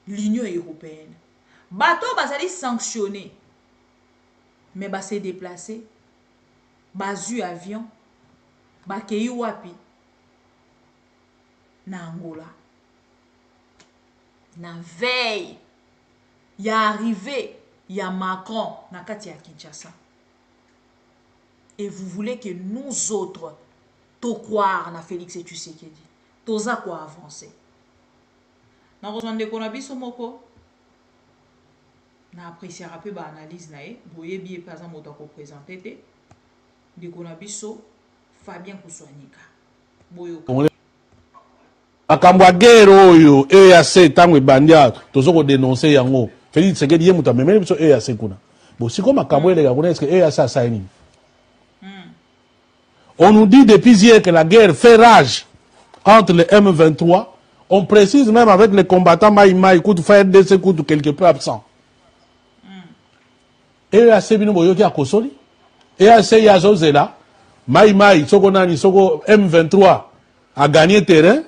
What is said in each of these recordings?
l'Union européenne. Bateau bazali sanctionné. Mais ba se déplacer. Bazu avion. Ba kei wapi. Na Angola. Na veille. Ya arrivé. Ya Macron. Na kati ya Kinshasa. Et vous voulez que nous autres, to croire na Félix et Tshisekedi, toza quoi avancer. Na rejoindre de konabiso moko. Na apprécier un peu ba analyse na e. Boye bi pas en moto ko présenter te. De konabiso Fabien Kuswanika. Boyo. Akambwa guerre oyo EAC tango bandia tozo ko dénoncer yango. Félix Tshisekedi ye muta memele biso EAC kuna. Bon si comme akambo les gars kuna est-ce que EAC a signé? On nous dit depuis hier que la guerre fait rage entre les M23. On précise même avec les combattants Maïmaï, coup de FARDC, coup de quelque peu absent. EAC bino boyoki a kosoli. EAC ya Zozela. Maïmaï, Soko Nani, Soko M23 a gagné terrain.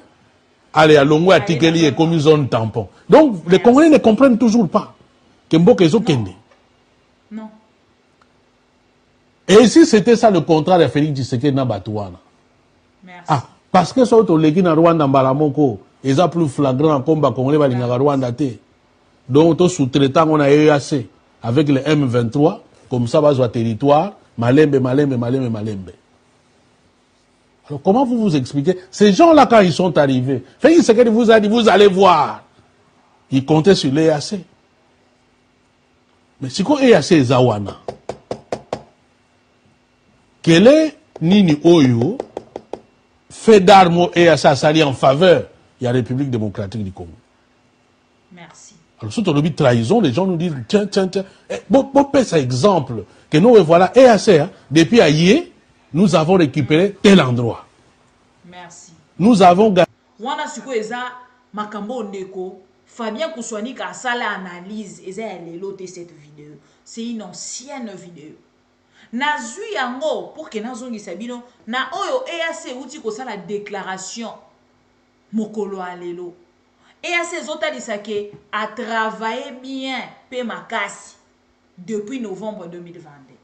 Allez, à Longo, à Tikeli et comme zone tampon. Donc, les Congolais ne comprennent toujours pas que Mboka est Kende. Non. Et si c'était ça le contrat de Félix Tshisekedi na Batouana. Merci. Ah, parce que ça, les gens dans Rwanda, Mbalamoko, ils ont plus flagrant combat Congolais, Balinga Rwanda. Donc, sous-traitant, on a EAC avec le M23, comme ça, va sur territoire, Malembe. Alors, comment vous vous expliquez? Ces gens-là, quand ils sont arrivés, Félix Tshisekedi vous a dit, vous allez voir. Ils comptaient sur l'EAC. Mais si quoi EAC est Zawana? Quel est Nini Oyo fait d'armes et à ça s'allier en faveur de la République démocratique du Congo? Merci. Alors, surtout le trahison, les gens nous disent tiens. Bon, ça exemple que nous voilà EAC, hein, depuis hier, nous avons récupéré tel endroit. Merci. Nous avons gagné. Wana siko eza makambo ndeko Fabien Kuswanika a sala analyse eza ya lelo te cette vidéo. C'est une ancienne vidéo. Nazui yango pour que nazongisa bino na oyo EAC uti ko sala déclaration mokolo alelo. EAC zotalisa ke a travaillé bien pe makasi depuis novembre 2022.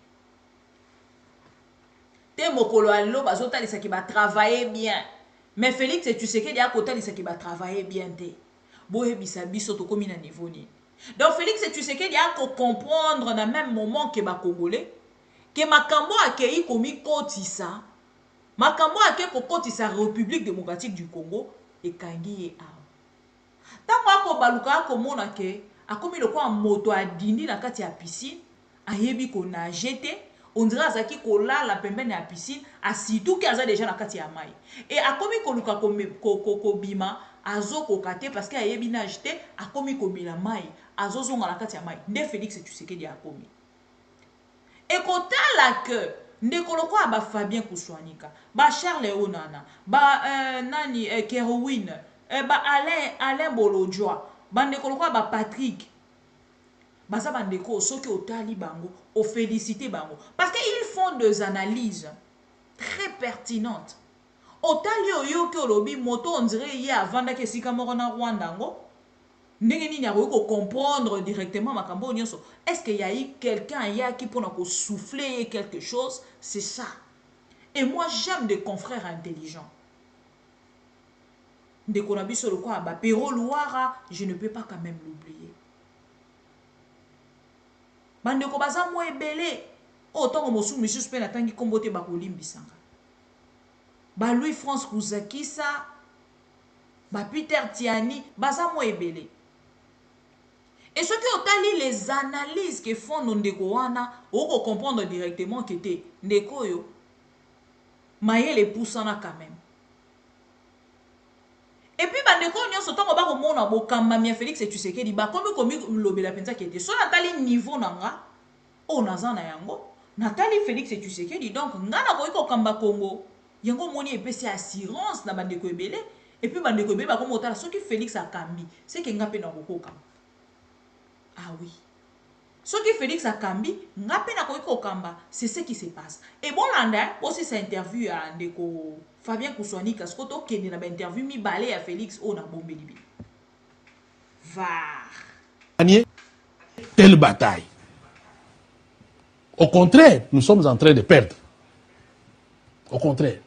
Te mokolo alelo bazotalisa ke ba travailler bien. Mais Félix et Tshisekedi a kotalisa ke ba travailler bien te. Boye bisa biso to komi na niveau ni. Donc Félix et Tshisekedi a ko comprendre na même moment que ba Congolais que makambo akei komi kotisa makambo ake ko kotisa République démocratique du Congo et kangi ye awa. Tango ako baluka ako mona ke akomi lokwa moto adindi na kati ya piscine ayebi ko nager te. On dirait azaki kolala pembeni ya piscine asitu ki aza déjà na kati ya mai et akomi koluka ko bima azo kokate parce que ayebi nage te akomi komila mai azozonga na kati ya mai nde Félix Tshisekedi akomi et kotala que ndeko lokwa ba Fabien Kuswanika ba Charles Onana ba nani Kerowin ba Alain Bolodjoa ba ndeko lokwa ba Patrick baza bandeko soki otali bango o féliciter bango parce que ils font des analyses très pertinentes. Otali oyo ke olobi moto on dirait hier avant que sika moko na Rwanda ngo ndenge nini akoki ko comprendre directement makambo nyonso. Est-ce qu'il y a eu quelqu'un hier qui pona ko souffler quelque chose? C'est ça. Et moi j'aime des confrères intelligents. Ndeko na biso lokwa ba Pero Luara, je ne peux pas quand même l'oublier. Bandeko baza mo ebele otongo mosu monsieur pe na tangi kombote ba kolimbisanga ba Louis France Kuzakisa ba Peter Tiani baza mo ebele et ce qui otali les analyses que font nos ndeko wana oko comprendre directement que te ndeko yo mayele poussana quand même. Et puis bandeko nyonso tongo ba ko mona bokamba mia Félix et Tshisekedi ba komi lobela penza kete so natali niveau nanga o nazana yango natali Félix et Tshisekedi donc ngana ko kamba Congo yango moni epesi assurance na bandeko ebele et puis bandeko ebele ba ko motala soki Félix akambi c'est que ngape na kokoka. Ah oui, soki Félix akambi ngape na ko kamba, c'est ce qui se passe. Et bon landa aussi cette interview à ndeko Fabien Kuswanika, ce que tu as na interview mi balé à Félix on a bombé libi. gagner telle bataille. Au contraire, nous sommes en train de perdre. Au contraire.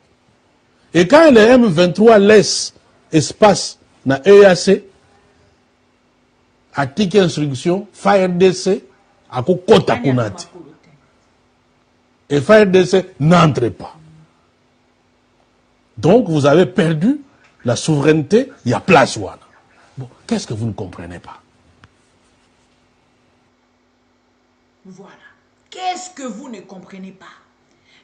Et quand le M23 laisse espace dans EAC, article instruction, FARDC, à Kota Kunati. Et FARDC n'entre pas. Donc vous avez perdu la souveraineté, il y a place ouana. Bon, qu'est-ce que vous ne comprenez pas? Voilà. Qu'est-ce que vous ne comprenez pas?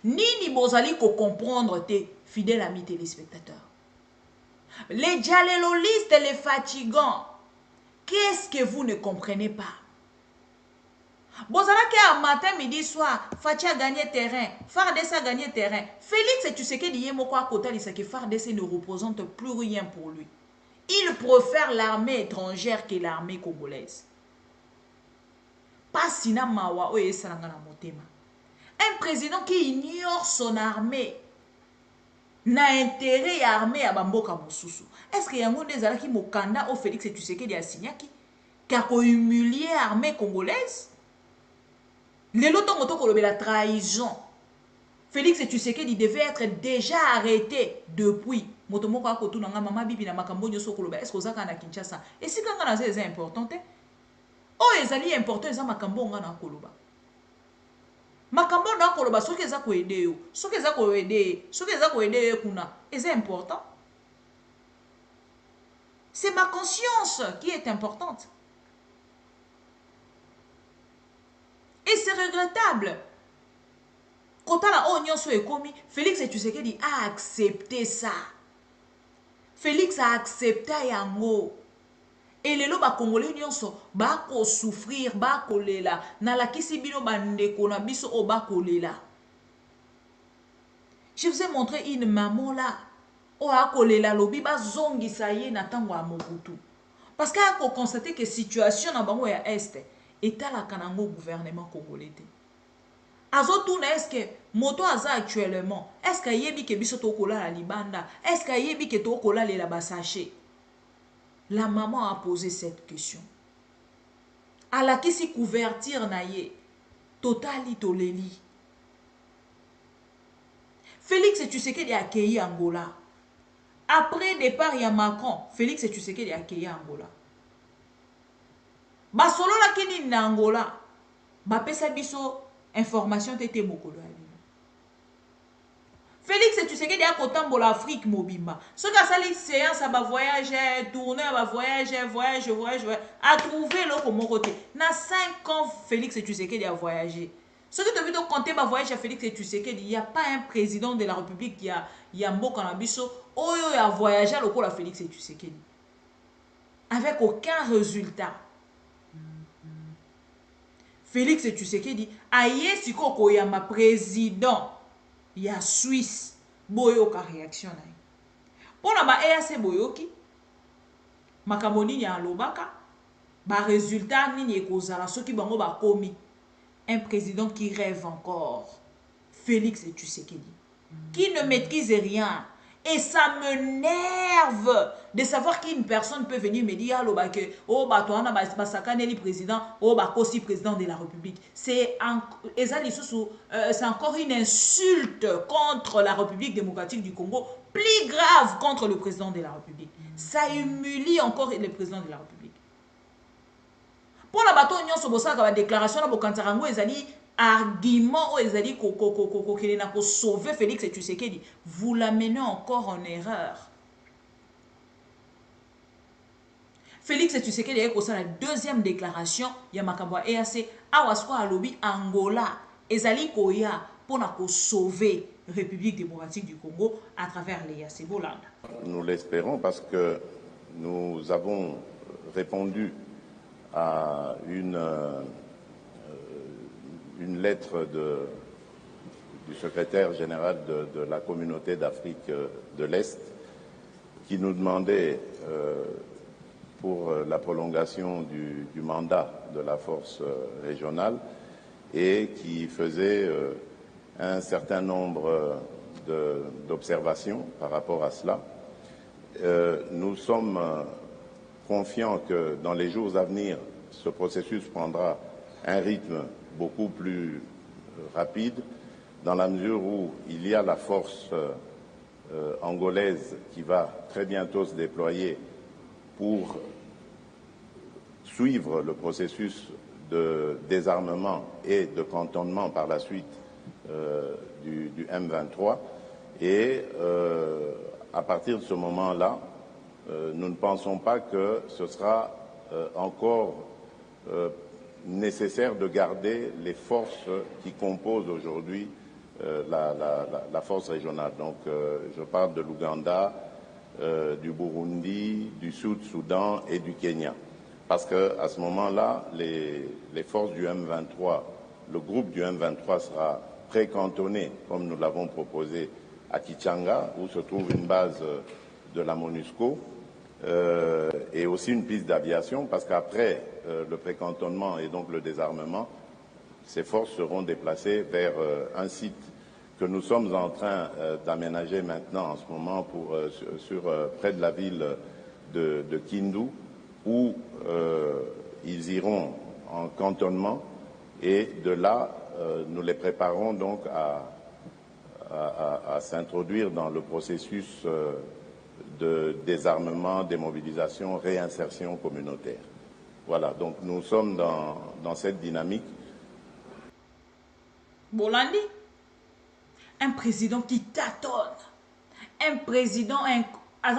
Ni bozali ko comprendre tes fidèles amis téléspectateurs. Les dialélololistes et les fatigants. Qu'est-ce que vous ne comprenez pas? Bozala qui a matin, midi, soir, Fachi a gagné terrain, FARDC a gagné terrain. Félix et tu sais qu'il y a à côté de ça que FARDC ne représente plus rien pour lui. Il préfère l'armée étrangère que l'armée congolaise. Pas sina mawa o esalangana motema. Un président qui ignore son armée n'a intérêt à armée à bamboka mosusu. Est-ce qu'il y a un des alaki mokanda au Félix et tu sais qu'il y a signaki qui a humilié l'armée congolaise? Les lotos moto la trahison. Félix et tu sais qu'il devait être déjà arrêté depuis. Motomoko a kotu nanga mama bibi na makambo nyoso koloba. Est-ce que ça kana Kinshasa? Et si quand on c'est important oh ezali important eza makambo nga na koloba. Makambo na koloba soki eza ko aider yo. Soki eza ko aider kuna. C'est important. C'est ma conscience qui est importante. Et c'est regrettable. Quand la oignon soit commis, Félix et tu sais qu'il a accepté ça. Félix a accepté yango. Et les loba congolais nyonso ba ko souffrir, ba ko lela. Na la kisi bino bandeko na biso o ba ko lela. Je vous ai montré une maman là. O a ko lela lobi ba zongi sa ye na tango a Mobutu. Parce qu'elle a constaté que situation na bango ya est est à la kanango gouvernement congolais. Azotouna est-ce que moto aza actuellement est-ce que yebi ke biso tokola la libanda est-ce que yebi ke tokola le la basaché? La maman a posé cette question. Ala kisi couverture na ye totali toleli. Félix Tshisekedi a accueilli Angola. Après départ ya Macron, Félix Tshisekedi a accueilli Angola. Ba solo la kini na Angola. Ba pesa biso information tete mokolo ali. Félix Tshisekedi a kotambola Afrique mobimba. Ce qu'a sali séance à ba voyage, tourner à ba voyage, a trouvé l'autre mon côté. Na 5 ans Félix Tshisekedi a voyagé. Ce que tu as vu donc compter ba voyage à Félix Tshisekedi, il n'y a pas un président de la République qui a mboka na biso oyo a voyagé lokola Félix Tshisekedi. Avec aucun résultat. Félix Tshisekedi aye sikoko ya ma président ya Suisse boyoka réaction na ye. Pona ba EAC boyoki makambo nini ya lobaka ba résultat nini ekozala soki bango ba komi un président qui rêve encore, Félix Tshisekedi, qui ne maîtrise rien. Et ça m'énerve de savoir qu'une personne peut venir me dire oh bah toi on a basakaneli président, oh bah kosi président de la République. C'est encore une insulte contre la République démocratique du Congo, plus grave contre le président de la République. Ça humilie encore le président de la République. Pour la bateau union sobosa la déclaration na bokantarango ezali argument ou ezali ko sauver Félix Tshisekedi, vous l'amenez encore en erreur. Félix Tshisekedi a fait la deuxième déclaration ya makambo EAC awaswa alobi Angola ezali koya pour sauver République démocratique du Congo à travers l'EAC. Nous l'espérons parce que nous avons répondu à une lettre du secrétaire général de la communauté d'Afrique de l'Est qui nous demandait pour la prolongation du mandat de la force régionale et qui faisait un certain nombre d'observations par rapport à cela. Nous sommes confiant que dans les jours à venir, ce processus prendra un rythme beaucoup plus rapide, dans la mesure où il y a la force angolaise qui va très bientôt se déployer pour suivre le processus de désarmement et de cantonnement par la suite du M23. Et à partir de ce moment-là, nous ne pensons pas que ce sera encore nécessaire de garder les forces qui composent aujourd'hui la force régionale. Donc je parle de l'Ouganda, du Burundi, du Sud-Soudan et du Kenya. Parce qu'à ce moment-là, les forces du M23, le groupe du M23 sera précantonné, comme nous l'avons proposé à Kichanga, où se trouve une base de la MONUSCO, et aussi une piste d'aviation, parce qu'après le précantonnement et donc le désarmement, ces forces seront déplacées vers un site que nous sommes en train d'aménager maintenant en ce moment près de la ville de Kindu, où ils iront en cantonnement, et de là, nous les préparons donc à s'introduire dans le processus de désarmement, démobilisation, réinsertion communautaire. Voilà, donc nous sommes dans cette dynamique. Bolandi, un président qui tâtonne, un président avec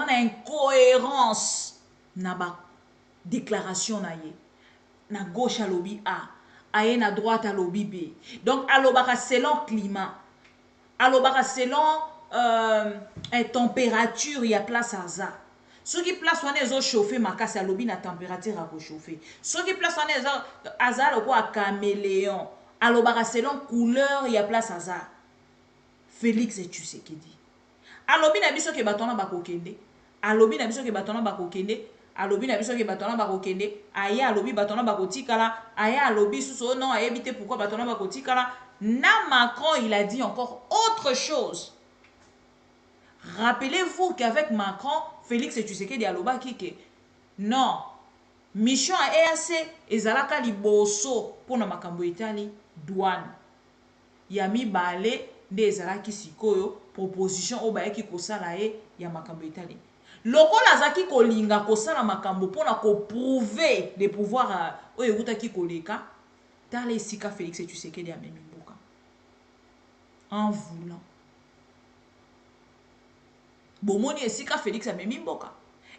incohérence, n'a déclaration na gauche à lobby A, aye na droite à lobby B. Donc alobaka selon climat, alobaka selon température, il y a place à ça. Ceux qui place on est chauffer makasi à lobby na température à chauffer. Ceux qui place on est azar quoi caméléon, alobaka selon couleur, il y a place à ça. Félix et Tshisekedi. Alobi na biso ke batona bakokende. Alobi na biso ke batona bakokende. Alobi na biso ke batona bakokende. Aye alobi batona bakotikala. Aye alobi sous non aye bité pourquoi batona bakotikala. Na Macron il a dit encore autre chose. Rappelez-vous qu'avec Macron, Félix et Tshisekedi aloba kike. Non. Mission à EAC ezalaka liboso pour na makambo Italie douane. Yami balé des ezalaki sikoyo proposition obayaki kosala e ya makambo Italie. Lokola zaki kolinga kosala makambo pona ko prouver les pouvoirs oyo utaki koleka tala esika Félix et Tshisekedi a memi mboka en voulant bomoni esika Félix a memi mboka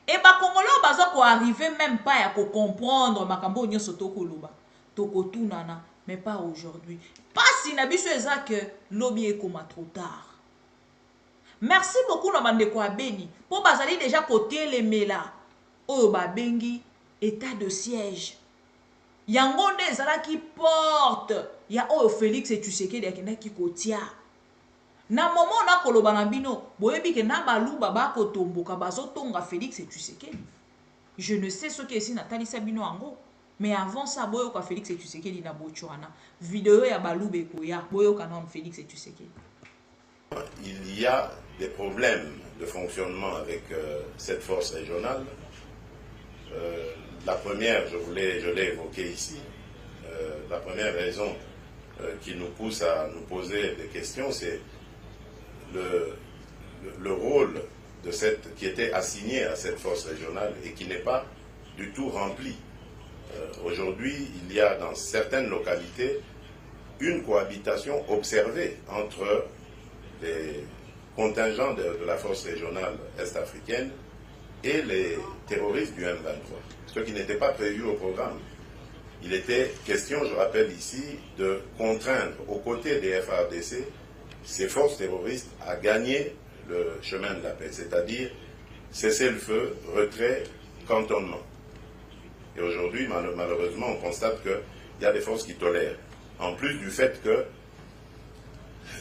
et ba kongolo baza ko arriver même pas ya ko comprendre makambo nyonso tokoloba tokotunana mais pas aujourd'hui. Pas si nabiso eza que lobby ekoma trop tard. Merci beaucoup na bandeko ya Beni. Po bazali déjà côté les mela. Oyo ba bengi état de siège. Yango nde ezala ki porte ya oyo Félix et Tshisekedi akenda ki kotia. Na moment na koloba na bino, boyebi ke na baluba ba kotomboka bazotonga Félix et Tshisekedi. Je ne sais ce que si Nathalie Sabino ango. Mais avant ça, boyoka Félix et Tshisekedi na bochwana. Vidéo ya balube koya, boyoka non Félix et Tshisekedi. Il y a des problèmes de fonctionnement avec cette force régionale. La première, je l'ai évoqué ici, la première raison qui nous pousse à nous poser des questions, c'est le rôle de qui était assigné à cette force régionale et qui n'est pas du tout rempli. Aujourd'hui, il y a dans certaines localités une cohabitation observée entre les contingents de la force régionale est-africaine et les terroristes du M23, ce qui n'était pas prévu au programme. Il était question, je rappelle ici, de contraindre aux côtés des FARDC ces forces terroristes à gagner le chemin de la paix, c'est-à-dire cesser le feu, retrait, cantonnement. Et aujourd'hui, malheureusement, on constate qu'il y a des forces qui tolèrent. En plus du fait que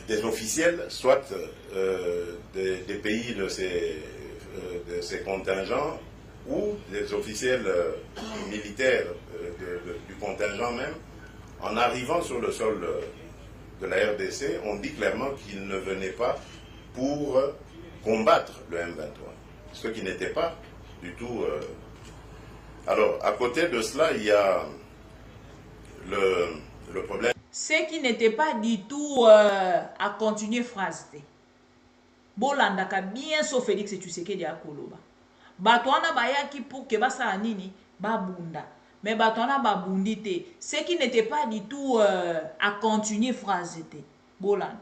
des officiels, soit des pays de ces contingents, ou des officiels militaires du contingent même, en arrivant sur le sol de la RDC, on dit clairement qu'ils ne venaient pas pour combattre le M23. Ce qui n'était pas du tout Alors, à côté de cela, il y a le problème. Ce qui n'était pas du tout à continuer phrase. Bolandaka bien sauf Félix Tshisekedi akoloba. Bato wana bayaki pour que basala nini babunda. Mais bato wana babundi te. Ce qui n'était pas du tout à continuer phrase te. Bolanda.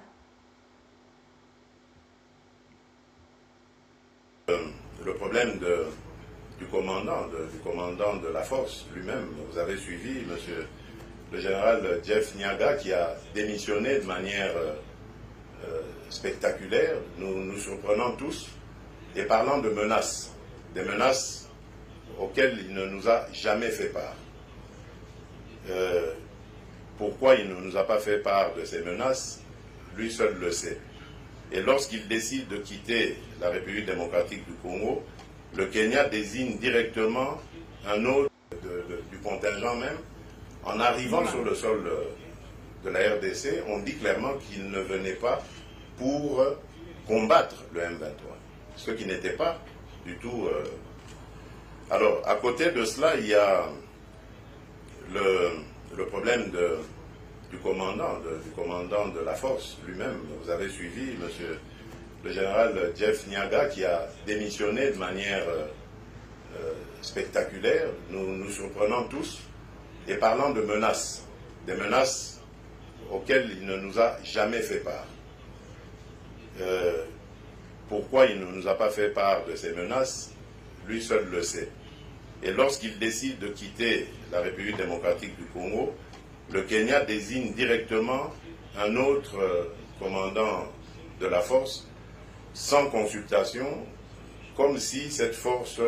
Le problème du commandant de la force lui-même. Vous avez suivi, monsieur le général Jeff Nyaga, qui a démissionné de manière spectaculaire, nous surprenant tous, et parlant de menaces, des menaces auxquelles il ne nous a jamais fait part. Pourquoi il ne nous a pas fait part de ces menaces, lui seul le sait. Et lorsqu'il décide de quitter la République démocratique du Congo, le Kenya désigne directement un autre du contingent même. En arrivant sur le sol de la RDC, on dit clairement qu'il ne venait pas pour combattre le M23, ce qui n'était pas du tout... Alors, à côté de cela, il y a le problème du commandant de la force lui-même. Vous avez suivi, monsieur le général Jeff Nyaga, qui a démissionné de manière spectaculaire, nous surprenant tous, et parlant de menaces, des menaces auxquelles il ne nous a jamais fait part. Pourquoi il ne nous a pas fait part de ces menaces, lui seul le sait. Et lorsqu'il décide de quitter la République démocratique du Congo, le Kenya désigne directement un autre commandant de la force sans consultation, comme si cette force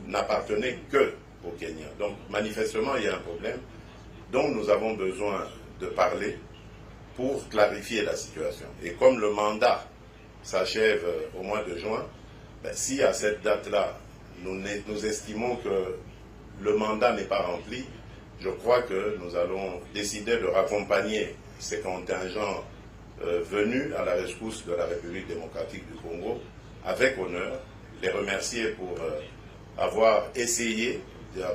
n'appartenait que au Kenya. Donc manifestement, il y a un problème dont nous avons besoin de parler pour clarifier la situation. Et comme le mandat s'achève au mois de juin, ben, si à cette date-là, nous estimons que le mandat n'est pas rempli, je crois que nous allons décider de raccompagner ces contingents venus à la rescousse de la République démocratique du Congo avec honneur, les remercier pour avoir essayé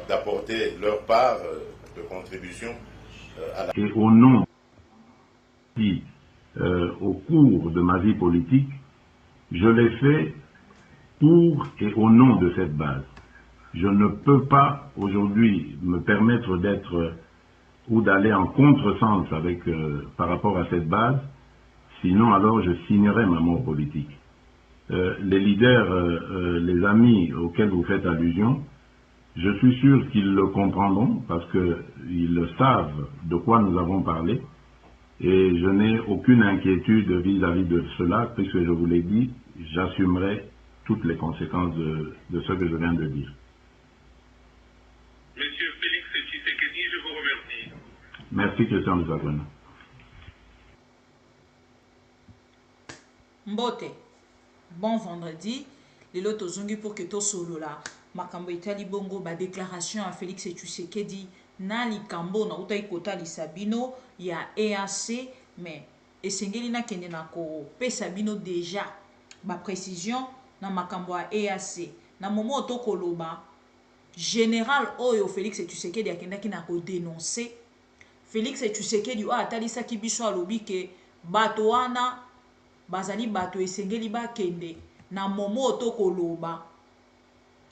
d'apporter leur part de contribution à la... Et au nom, au cours de ma vie politique, je l'ai fait pour et au nom de cette base. Je ne peux pas aujourd'hui me permettre d'être ou d'aller en contresens avec par rapport à cette base, sinon alors je signerai ma mort politique. Les leaders, les amis auxquels vous faites allusion, je suis sûr qu'ils le comprendront parce qu'ils savent de quoi nous avons parlé et je n'ai aucune inquiétude vis-à-vis de cela puisque je vous l'ai dit, j'assumerai toutes les conséquences de ce que je viens de dire. Monsieur Félix Tshisekedi, je vous remercie. Merci Christian Nzagwana. Mbote, bon vendredi. Lelo tozongi pour que to solo la makambo itali bongo ba déclaration à Félix Tshisekedi na likambo na uta ikota lisabino ya EAC mais esengeli na kende na ko pesa bino déjà ba précision na makambo ya EAC na momo to koloba général oyo Félix Tshisekedi akendaki na ko dénoncer Félix Tshisekedi o atalisaki biso alobi ke bato wana bazali bato esengeli bakende na momo to koloba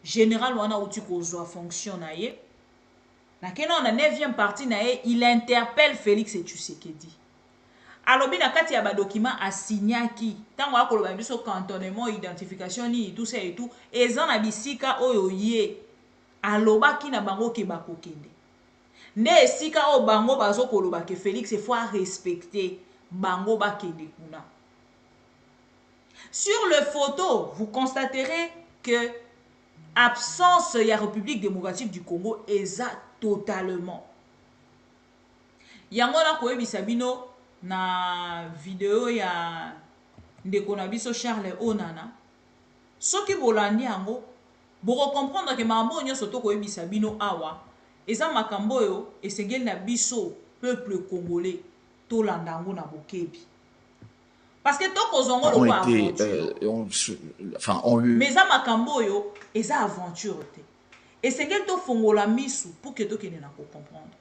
général wana uti kozwa fonction na ye na kena na 9e partie na ye il interpelle Félix Tshisekedi alobi na kati ya ba document asignaki tango akoloba biso cantonnement identification ni tout ça et tout eza na bisika oyo ye alobaki na bango ke bakokende nde esika o bango bazokoloba ke Félix faut respecter bango bakende kuna. Sur le photo, vous constaterez que absence de la République démocratique du Congo est totalement. Yango na koyebi sabino na vidéo ya ndeko na biso Charles Onana. Soki bolandi yango, boko comprendre que makambo nyonso to koyebi sabino awa, eza makambo yo esengeli na biso peuple congolais to landango na bokebi. Parce que tant qu'on ont été, mais ça makambo yo eza aventure te Et c'est qu'elle te fongola misu pour que tu ne comprendre.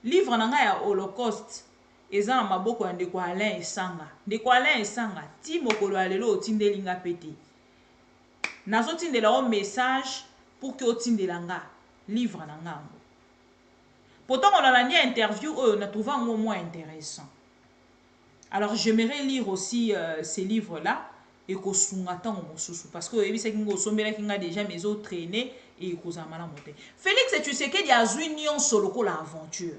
Livre nanga ya Holocauste, eza na maboko ya ndeko Alain Esanga. Ndeko Alain Esanga, ti mokolo alelo otindelinga pete. Nazo tindela un message pour que otindela nga livre nanga. Pourtant on a la nia interview, on a trouvé un mot moins intéressant. Alors j'aimerais lire aussi ces livres-là et qu'on s'ungata parce que c'est que déjà mes autres traînés et qu'on a mal à monter. Félix, tu sais qu'il y a une union solo la aventure.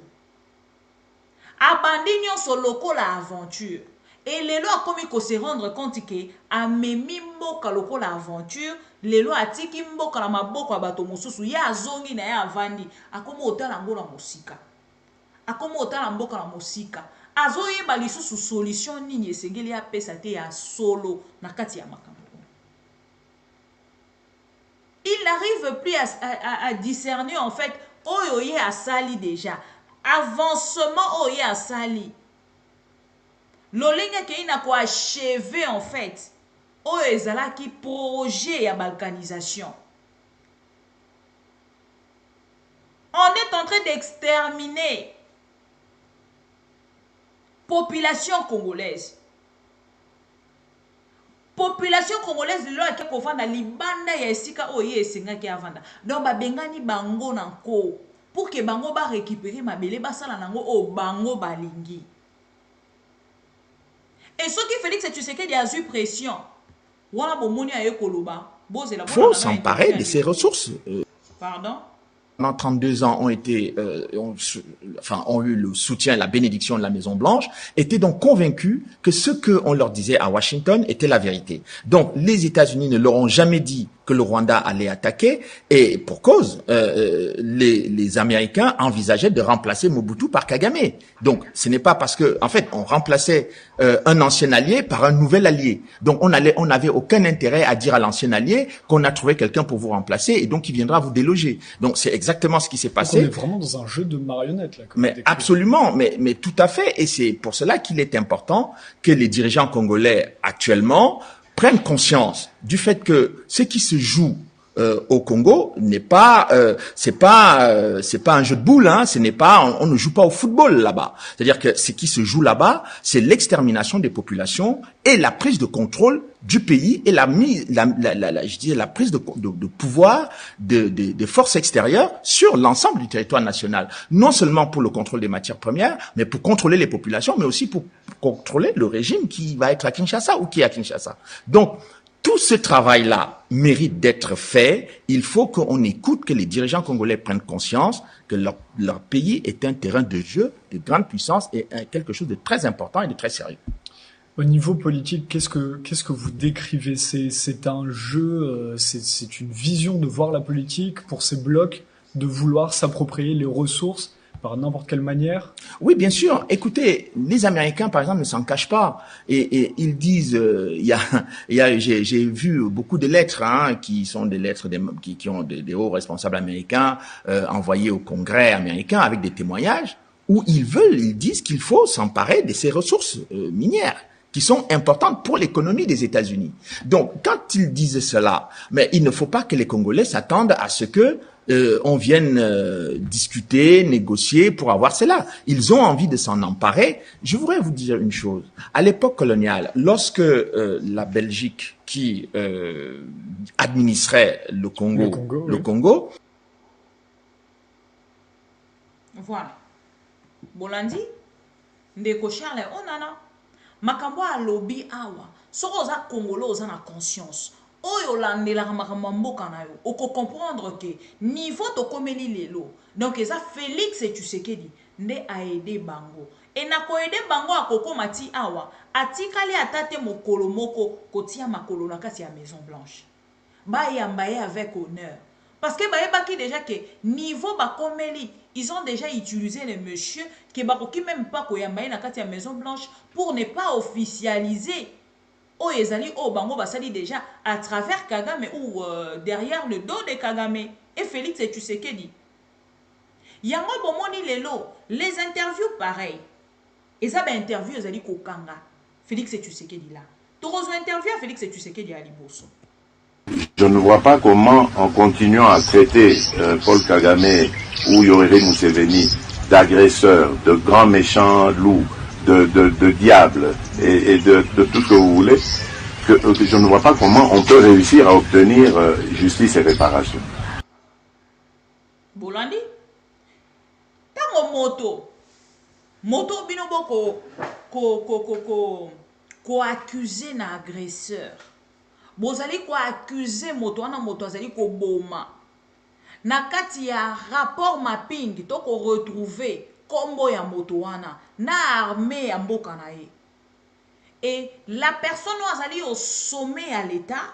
Abandonne solo la aventure. Et les lois comme il faut se rendre compte que a memi mboka loko la aventure, les lois atiki mboka la maboko abato mosusu ya zongi na ya avandi akomo otala ngola musika. Akomo otala mboka la musika. Azoye balisusu solution nini esengeli ya pesa te ya solo na kati ya makambo. Il n'arrive plus à discerner en fait oyoye a sali déjà. Avancement oyoye a sali. L'olinga qui n'a quoi achevé en fait. Oyo ezala ki projet ya balkanisation. On est en train d'exterminer population congolaise. Population congolaise lelo qui kovanda libanda ya esika oye esenga ki avanda. Donc ba bengani bango nanko pour que bango ba récupérer mabele basala nango o bango balingi. Et ce qui Félix Tshisekedi a eu pression. Wana bomoni aye koloba. Il faut s'emparer de ces ressources. Pardon? Pendant 32 ans ont été, ont eu le soutien, la bénédiction de la Maison Blanche, étaient donc convaincus que ce qu'on leur disait à Washington était la vérité. Donc, les États-Unis ne leur ont jamais dit que le Rwanda allait attaquer, et pour cause, les Américains envisageaient de remplacer Mobutu par Kagame. Donc, ce n'est pas parce que, en fait, on remplaçait un ancien allié par un nouvel allié. Donc, on n'avait aucun intérêt à dire à l'ancien allié qu'on a trouvé quelqu'un pour vous remplacer et donc il viendra vous déloger. Donc, c'est exactement ce qui s'est passé. On est vraiment dans un jeu de marionnettes, là. Mais absolument, mais tout à fait. Et c'est pour cela qu'il est important que les dirigeants congolais actuellement prennent conscience du fait que ce qui se joue au Congo n'est pas c'est pas un jeu de boules, hein, ce n'est pas on ne joue pas au football là-bas. C'est-à-dire que ce qui se joue là-bas, c'est l'extermination des populations et la prise de contrôle du pays et la prise de pouvoir de forces extérieures sur l'ensemble du territoire national, non seulement pour le contrôle des matières premières, mais pour contrôler les populations, mais aussi pour contrôler le régime qui va être à Kinshasa ou qui est à Kinshasa. Donc tout ce travail-là mérite d'être fait. Il faut qu'on écoute, que les dirigeants congolais prennent conscience que leur pays est un terrain de jeu de grande puissance et quelque chose de très important et de très sérieux. Au niveau politique, qu'est-ce que vous décrivez? C'est un jeu, c'est une vision de voir la politique pour ces blocs, de vouloir s'approprier les ressources par n'importe quelle manière? Oui, bien sûr. Écoutez, les Américains, par exemple, ne s'en cachent pas. Et ils disent, j'ai vu beaucoup de lettres, hein, qui sont des lettres qui ont des hauts responsables américains, envoyés au Congrès américain avec des témoignages où ils disent qu'il faut s'emparer de ces ressources minières qui sont importantes pour l'économie des États-Unis. Donc, quand ils disent cela, mais il ne faut pas que les Congolais s'attendent à ce que on vienne discuter, négocier pour avoir cela. Ils ont envie de s'en emparer. Je voudrais vous dire une chose. À l'époque coloniale, lorsque la Belgique qui administrait le Congo, voilà. Bolandi, ndeko Charles onana makambo a lobby awa. Soko oza Congolais oza na conscience. Oyo landela makambo mboka na yo. Oko comprendre que niveau to komeli lelo. Donc eza Félix Tshisekedi nde a aidé bango. Et na ko aider bango akoko mati awa. Atikali atate mokolo moko kotia makolo na kati ya Maison Blanche. Ba yambaye avec honneur. Parce que ba baki déjà que niveau ba komeli, ils ont déjà utilisé les messieurs qui bakoki même pas ko yambaye na kati ya Maison Blanche pour ne pas officialiser. Oh, ezali oh bango basali déjà à travers Kagame ou derrière le dos de Kagame et Félix Tshisekedi. Yango bomoni lelo les interviews pareil. Eza ba interview ezali kokanga Félix Tshisekedi là. Torozo interview Félix Tshisekedi à Liboso. Je ne vois pas comment, en continuant à traiter Paul Kagame ou Yoweri Museveni d'agresseurs, de grands méchants loups, de diables et de tout ce que vous voulez, que je ne vois pas comment on peut réussir à obtenir justice et réparation. Bolandi, tango moto binobo ko accuser na agresseur. Bozali ko accuser moto wana moto azali ko boma. Na kati ya rapport mapping to ko retrouver kombo ya moto wana na armée ya mboka na ye. Et la personne azali au sommet à l'état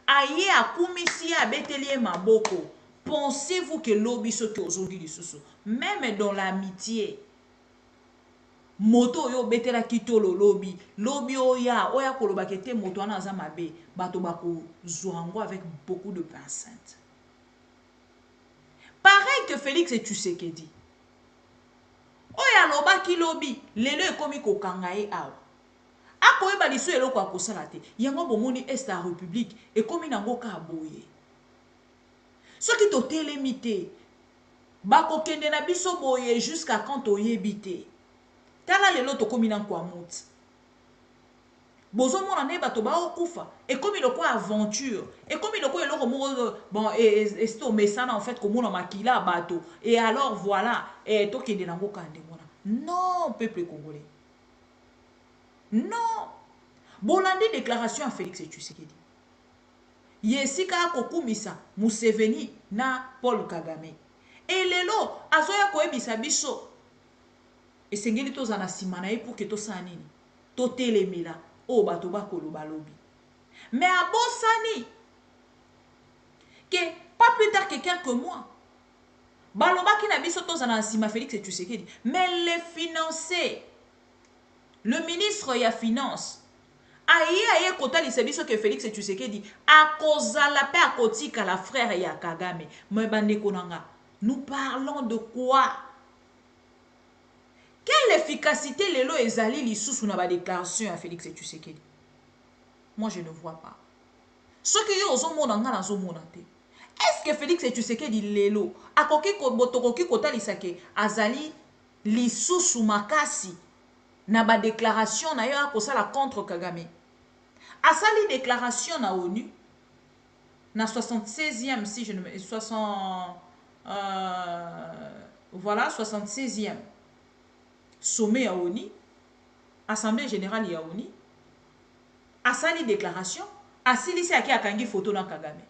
aye akumisi abetelie maboko. Pensez-vous que lobi soki ozongi lisusu même dans l'amitié moto yo betela kitolo lobi oya koloba kete moto wana aza mabe bato bako zwango avec beaucoup de pincettes. Pareil que Félix et Tshisekedi. Oya loba ki lobi lelo ekomi kokanga ye awa. Akoyeba liso eloko akosala te. Yango bomoni est la République ekomi nango ka boye. Soki to télémité bako kende na biso boye jusqu'à quand oyebi te. Tala lelo to komi nan kwa mot. Bozo mona ne bato ba okufa et comme il ko aventure et comme il ko eloko mo bon et sto mesana en fait comme on makila bato et alors voilà et to kende nango kande mona. Non peuple congolais. Non. Bolandi déclaration à Félix et Tshisekedi. Yesika kokumisa Museveni na Paul Kagame. Et lelo azoya koyebisa biso. Et sengeli tozana simana ye pour que to sanini. To telemila o bato bakoloba lobi. Mais à Bosani que pas plus tard que quelques mois baloba ki na biso tozana sima Félix et Tshisekedi. Mais les financiers le ministre ya finance aye kotali sebiso que Félix et Tshisekedi a kozala pe a kotika la frère ya Kagame. Mais bandeko nanga, nous parlons de quoi? Quelle efficacité lelo ezali lisusu na ba déclaration à Félix et Tshisekedi? Moi je ne vois pas. Ce que yo ozomona nga nazomona te. Est-ce que Félix et Tshisekedi lelo akoki botokoki kotalisa ke azali lisusu makasi na ba déclaration na yo akosala contre Kagame? Asali déclaration na ONU na 76e si je ne me 60 voilà 76e sommet à ONU, assemblée générale ya ONU. Asali déclaration asilisi aki akangi photo na Kagame.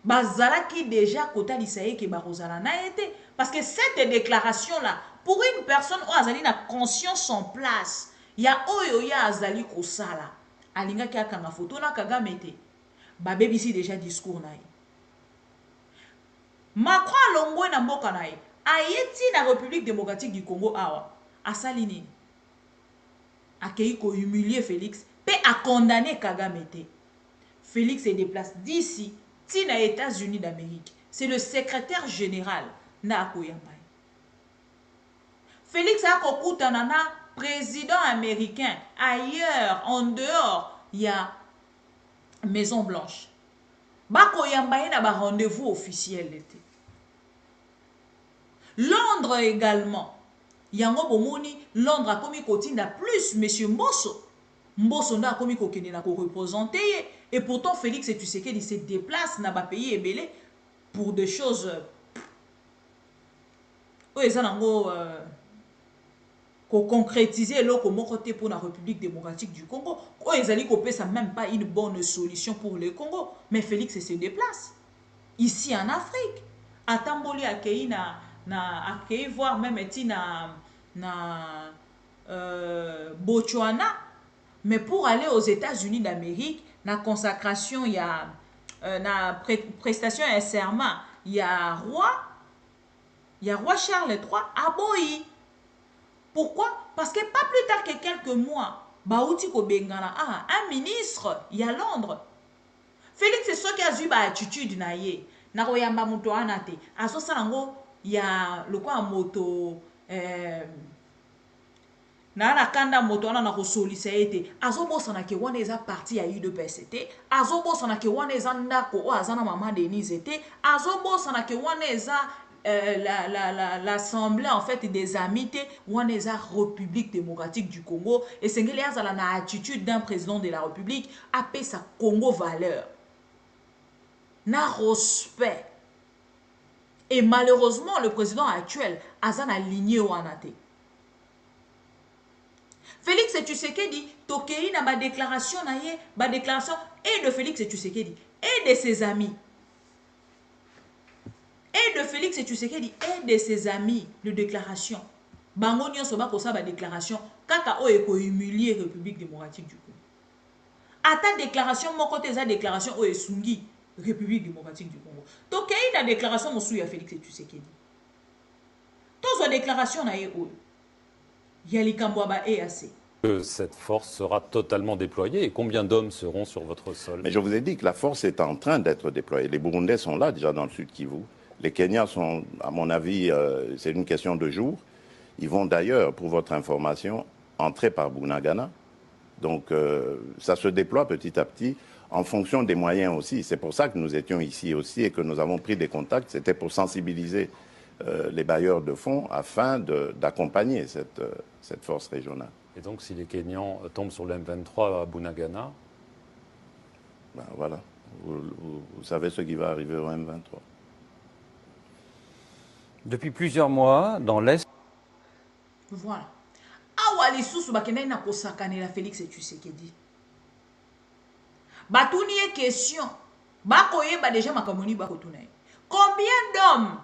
Bazala qui déjà kotalisa ye ke barozala na été parce que cette déclaration là pour une personne où azali na conscience en place ya oyo ya azali kosala alinga ki akanga photo na Kagame te babebisi déjà discours na ye. Macron alongwe na mboka na ye ayeti na République démocratique du Congo awa asali nini akei ko humilier Félix pe a condamné Kagame te. Félix se déplace d'ici tina États-Unis d'Amérique. C'est le secrétaire général na Akoyamba. Félix a kokutana na président américain ailleurs en dehors il y a Maison Blanche. Bakoyamba na ba rendez-vous officiel l'été. Londres également. Yango bomoni Londres a commis kotinda plus monsieur Mbosso. Mbosso na commis kokende na ko représenter et pourtant Félix et Tshisekedi se déplace na ba pays ebelé pour des choses ezanango ko concrétiser loko moko te pour la République démocratique du Congo. Ko ezali ko pesa même pas une bonne solution pour le Congo, mais Félix se déplace ici en Afrique. Atamboli akei na akei voir même eti na Botswana, mais pour aller aux États-Unis d'Amérique, na consacration il y a na prestation et serment, il y a roi Charles III à Boyi. Pourquoi? Parce que pas plus tard que quelques mois, Baouti ko bengana un ministre il y a Londres. Félix c'est ce qui a eu ba attitude na ye. Na koyamba muto anate. Aso sanango il y a le quoi moto na kanda moto wana na kosolisa ete azobosana ke wana eza parti ya UDPS te, azobosana ke wana eza ndako o azana mama Denise te, azobosana ke wana eza l'assemblée en fait des amis te, wana eza République démocratique du Congo, et sengeli azala na attitude d'un président de la République apé sa Congo valeur na respect. Et malheureusement le président actuel azana aligné wana te. Félix Tshisekedi tokei na ba déclaration na ye, ba déclaration et de Félix Tshisekedi et de ses amis. Et de Félix Tshisekedi et de ses amis de déclaration. Bango nyonso ba kosa ba déclaration kaka o eko humilier République démocratique du Congo. Ata déclaration moko te za déclaration o esungi République démocratique du Congo. Tokei na déclaration mosu ya Félix Tshisekedi. Tozo déclaration na ye o. Yalikambwaba EAC. Cette force sera totalement déployée et combien d'hommes seront sur votre sol? Mais je vous ai dit que la force est en train d'être déployée. Les Burundais sont là déjà dans le sud Kivu. Les Kenyans sont, à mon avis, c'est une question de jours. Ils vont d'ailleurs, pour votre information, entrer par Bunagana. Donc ça se déploie petit à petit en fonction des moyens aussi. C'est pour ça que nous étions ici aussi et que nous avons pris des contacts. C'était pour sensibiliser les bailleurs de fonds afin d'accompagner cette force régionale. Et donc si les Kenyans tombent sur le M23 à Bunagana? Ben voilà, vous savez ce qui va arriver au M23. Depuis plusieurs mois, dans l'Est... Voilà. Awa lisusu bakenda na kosakanela Félix Tshisekedi. Batuni ye question. Bakoyeba déjà makamoni bakotuna. Combien d'hommes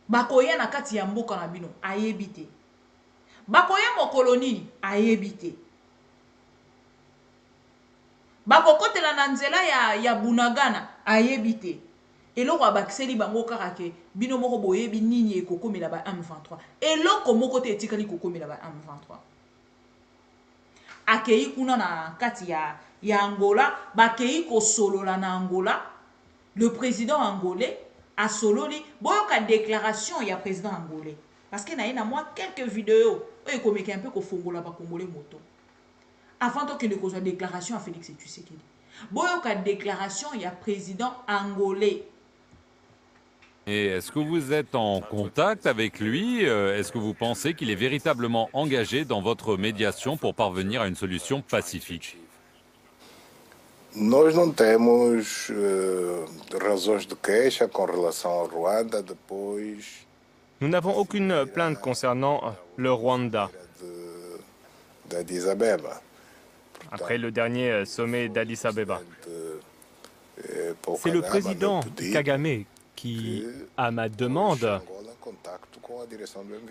bakoya na kati ya mboka na bino ayebite? Bakoya mokolo nini ayebite? Bakokotela na nzela ya Bunagana ayebite? Eloko abakiseli bango kaka ke bino moko boyebi nini ekokomela ba M23. Eloko moko te etikali kokomela ba M23. Akei kuna na kati ya Angola, bakei kosolola na Angola, le président angolais a sololi boyoka déclaration ya président angolais. Parce que na yena moi quelques vidéos oyo komeka un peu kofongola ba congolais moto. Avant que ne kozwa déclaration à Félix Tshisekedi. Boyoka déclaration ya président angolais. Et est-ce que vous êtes en contact avec lui? Est-ce que vous pensez qu'il est véritablement engagé dans votre médiation pour parvenir à une solution pacifique? Nós não temos razões de queixa com relação ao Rwanda depois. Nous n'avons aucune plainte concernant le Rwanda. d'Addis Abeba. Après le dernier sommet d'Addis Abeba. C'est le président Kagame qui, à ma demande,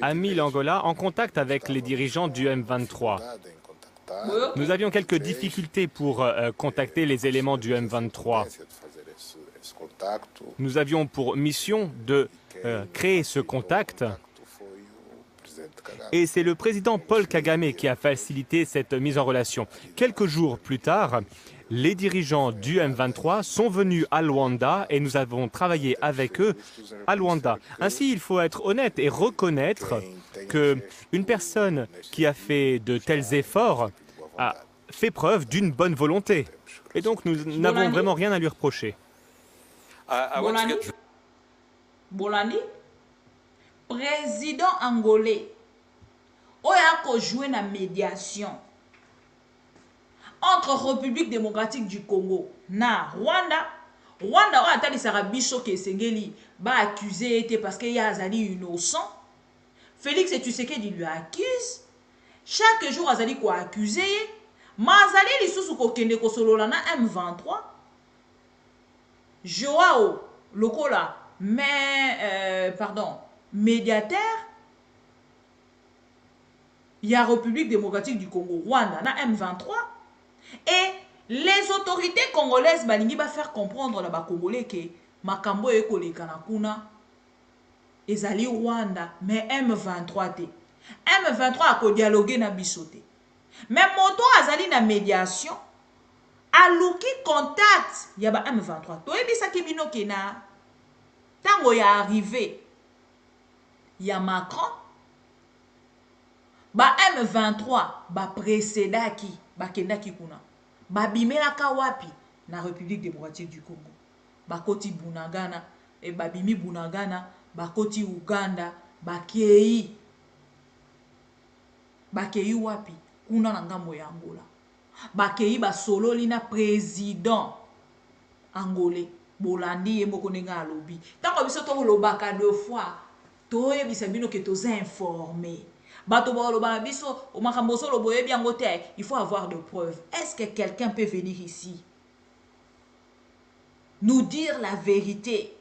a mis l'Angola en contact avec les dirigeants du M23. Nous avions quelques difficultés pour contacter les éléments du M23. Nous avions pour mission de créer ce contact. Et c'est le président Paul Kagame qui a facilité cette mise en relation. Quelques jours plus tard, les dirigeants du M23 sont venus à Luanda et nous avons travaillé avec eux à Luanda. Ainsi, il faut être honnête et reconnaître qu'une personne qui a fait de tels efforts a fait preuve d'une bonne volonté. Et donc, nous n'avons vraiment rien à lui reprocher. Bolani, président angolais, a joué la médiation entre République démocratique du Congo na Rwanda. Rwanda a atali sarabiso ke sengeli ba accusé était parce qu'il y a azali innocent. Félix Tshisekedi lui accuse. Chaque jour azali ko accusé. Mazali lisusu ko kende ko solola na M23. Joao Lokola mais médiateur. Il y a République démocratique du Congo, Rwanda, na M23. Et les autorités congolaises balingi ba faire comprendre la ba congolais que makambo eko le kanakuna ezali Rwanda mais M23 te. M23 a ko dialoguer na bisote. Mais moto azali na médiation aluki contact ya ba M23. To ebisa kibino kena tango ya arrivé ya Macron. ba M23 ba précédaki ba kendaki kuna ba bimelaka wapi na République démocratique du Congo ba koti Bunagana et ba bimi Bunagana ba koti Uganda ba kei wapi kuna na ngambo ya Angola ba kei ba sololi na président angolais bolandi ye moko nenga alobi tango biso to lobaka 2 fois to yebisa bino ke toza informé bato ba loba biso o makambo so loboye bien ngote il faut avoir de preuves. Est-ce que quelqu'un peut venir ici nous dire la vérité?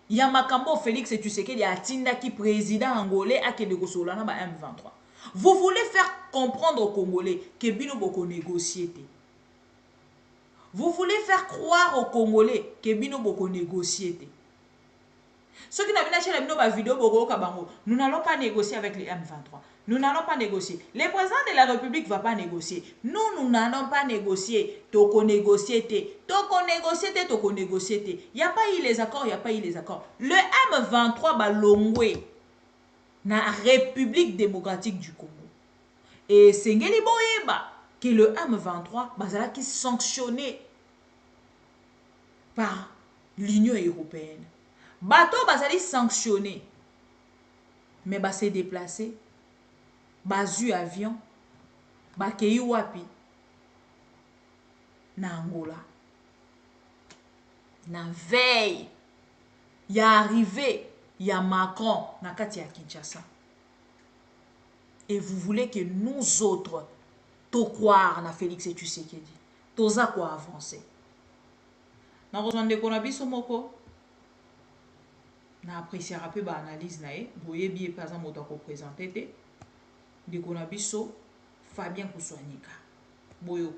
Yamakambo Félix Tshisekedi atinda ki président angolais akende kosolana ba M23. Vous voulez faire comprendre aux Congolais que bino boko négocier. Vous voulez faire croire aux Congolais que bino boko négocier. Ceux qui n'ont pas acheté la vidéo, nous n'allons pas négocier avec les M23. Nous n'allons pas négocier. Le président de la République ne va pas négocier. Nous n'allons pas négocier. Toko négocier. Toko négocier. Toko négocier. Il n'y a pas eu les accords. Il n'y a pas eu les accords. Le M23 va longwe na République démocratique du Congo. Et c'est que le M23 va qui sanctionné par l'Union européenne. Bateau bazali sanctionné, mais ba se déplacer, bazu avion, ba kei wapi na Angola. Na veille, ya arrivé, ya Macron na kati ya Kinshasa. Et vous voulez que nous autres to croire na Félix Tshisekedi, toza quoi avancer. Na rejoindre ko na biso moko. Na apprécier un peu l'analyse nae boye bien par exemple moto ko présenter te de konabiso Fabien Kuswanika boyo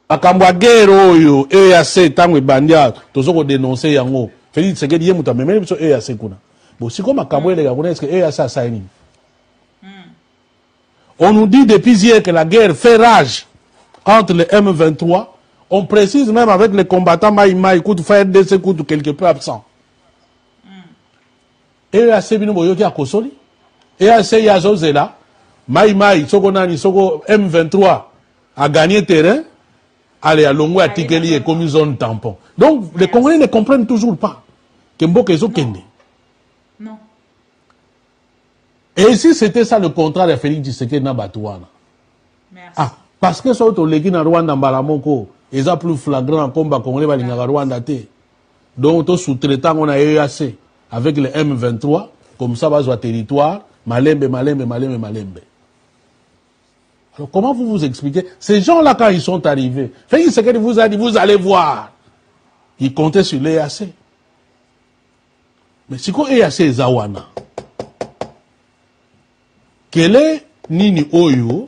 makambo guerre oyo EAC tango bandia tozoko dénoncer yango Félix Tshisekedi ye muta memele biso EAC kuna bon siko makambo ele ga kuna est-ce que EAC a saini on nous dit depuis hier que la guerre fait rage entre les M23 on précise même avec les combattants Maïmaï coup de faire des coups quelque peu absents. EAC bino boyoki akosoli EAC ya zozela Maïmaï soko nani soko M23 a gagné terrain allez à Longwe atikeli et comme zone tampon. Donc les Congolais ne comprennent toujours pas que Mboka ezokende. Non. Et si c'était ça le contrat de Félix Tshisekedi na Batouana. Merci. Ah parce que soto leki na Rwanda mbala moko eza plus flagrant combat Congolais balingaka Rwanda te. Donc to sous-traitant on a EAC avec les M23, comme ça, va sur territoire, malembe. Alors, comment vous vous expliquez? Ces gens-là, quand ils sont arrivés, Félix Tshisekedi vous a dit, vous allez voir. Ils comptaient sur l'EAC. Mais si quoi EAC Zawana? Quel est Nini Oyo,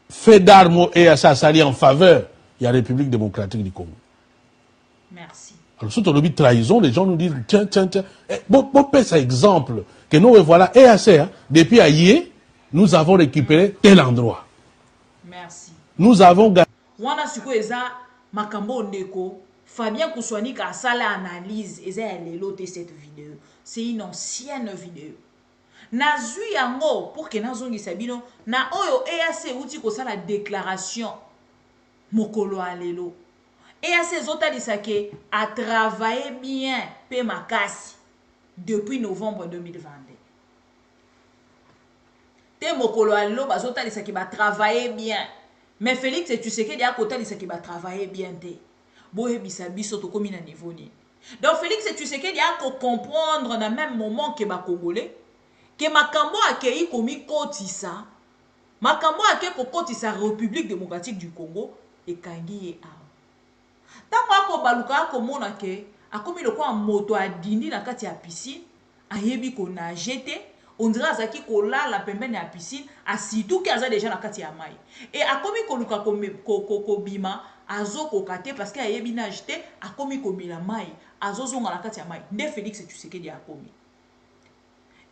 fait d'armes EAC à s'allier en faveur de la République démocratique du Congo? Merci. Alors, surtout on dit trahison, les gens nous disent, tiens. Bon, ça exemple, que nous, voilà, EAC, depuis Aïe, nous avons récupéré tel endroit. Merci. Nous avons gagné. Wana suko eza makambo ndeko, Fabien Kuswanika a sala analyse, eza elote cette vidéo. C'est une ancienne vidéo. Nazu yango, pour que nazongi sabino, na oyo EAC uti ko sala déclaration, mokolo alelo. Et à ces autres disake a travaillé bien pe makasi depuis novembre 2022. Te mokolo allo bazota disake ba travailler bien. Mais Félix Tshisekedi a côté disake ba travailler bien te. Boye bisa biso to komi na niveau ni. Donc Félix Tshisekedi a ko comprendre na même moment que ba Congolais que makambo akei komi kotisa. Makambo akei ko kotisa République démocratique du Congo et kangi a. Tango ako baluka ako mona ke akomi lokwa moto adindi na kati ya piscine ayebi ko nager te on dirait azaki ko lala pembeni ya piscine asitu ke aza déjà na kati ya mai et akomi ko luka ko bima azoko kate parce que ayebi nage te akomi ko bila mai azozonga na kati ya mai nde Félix Tshisekedi akomi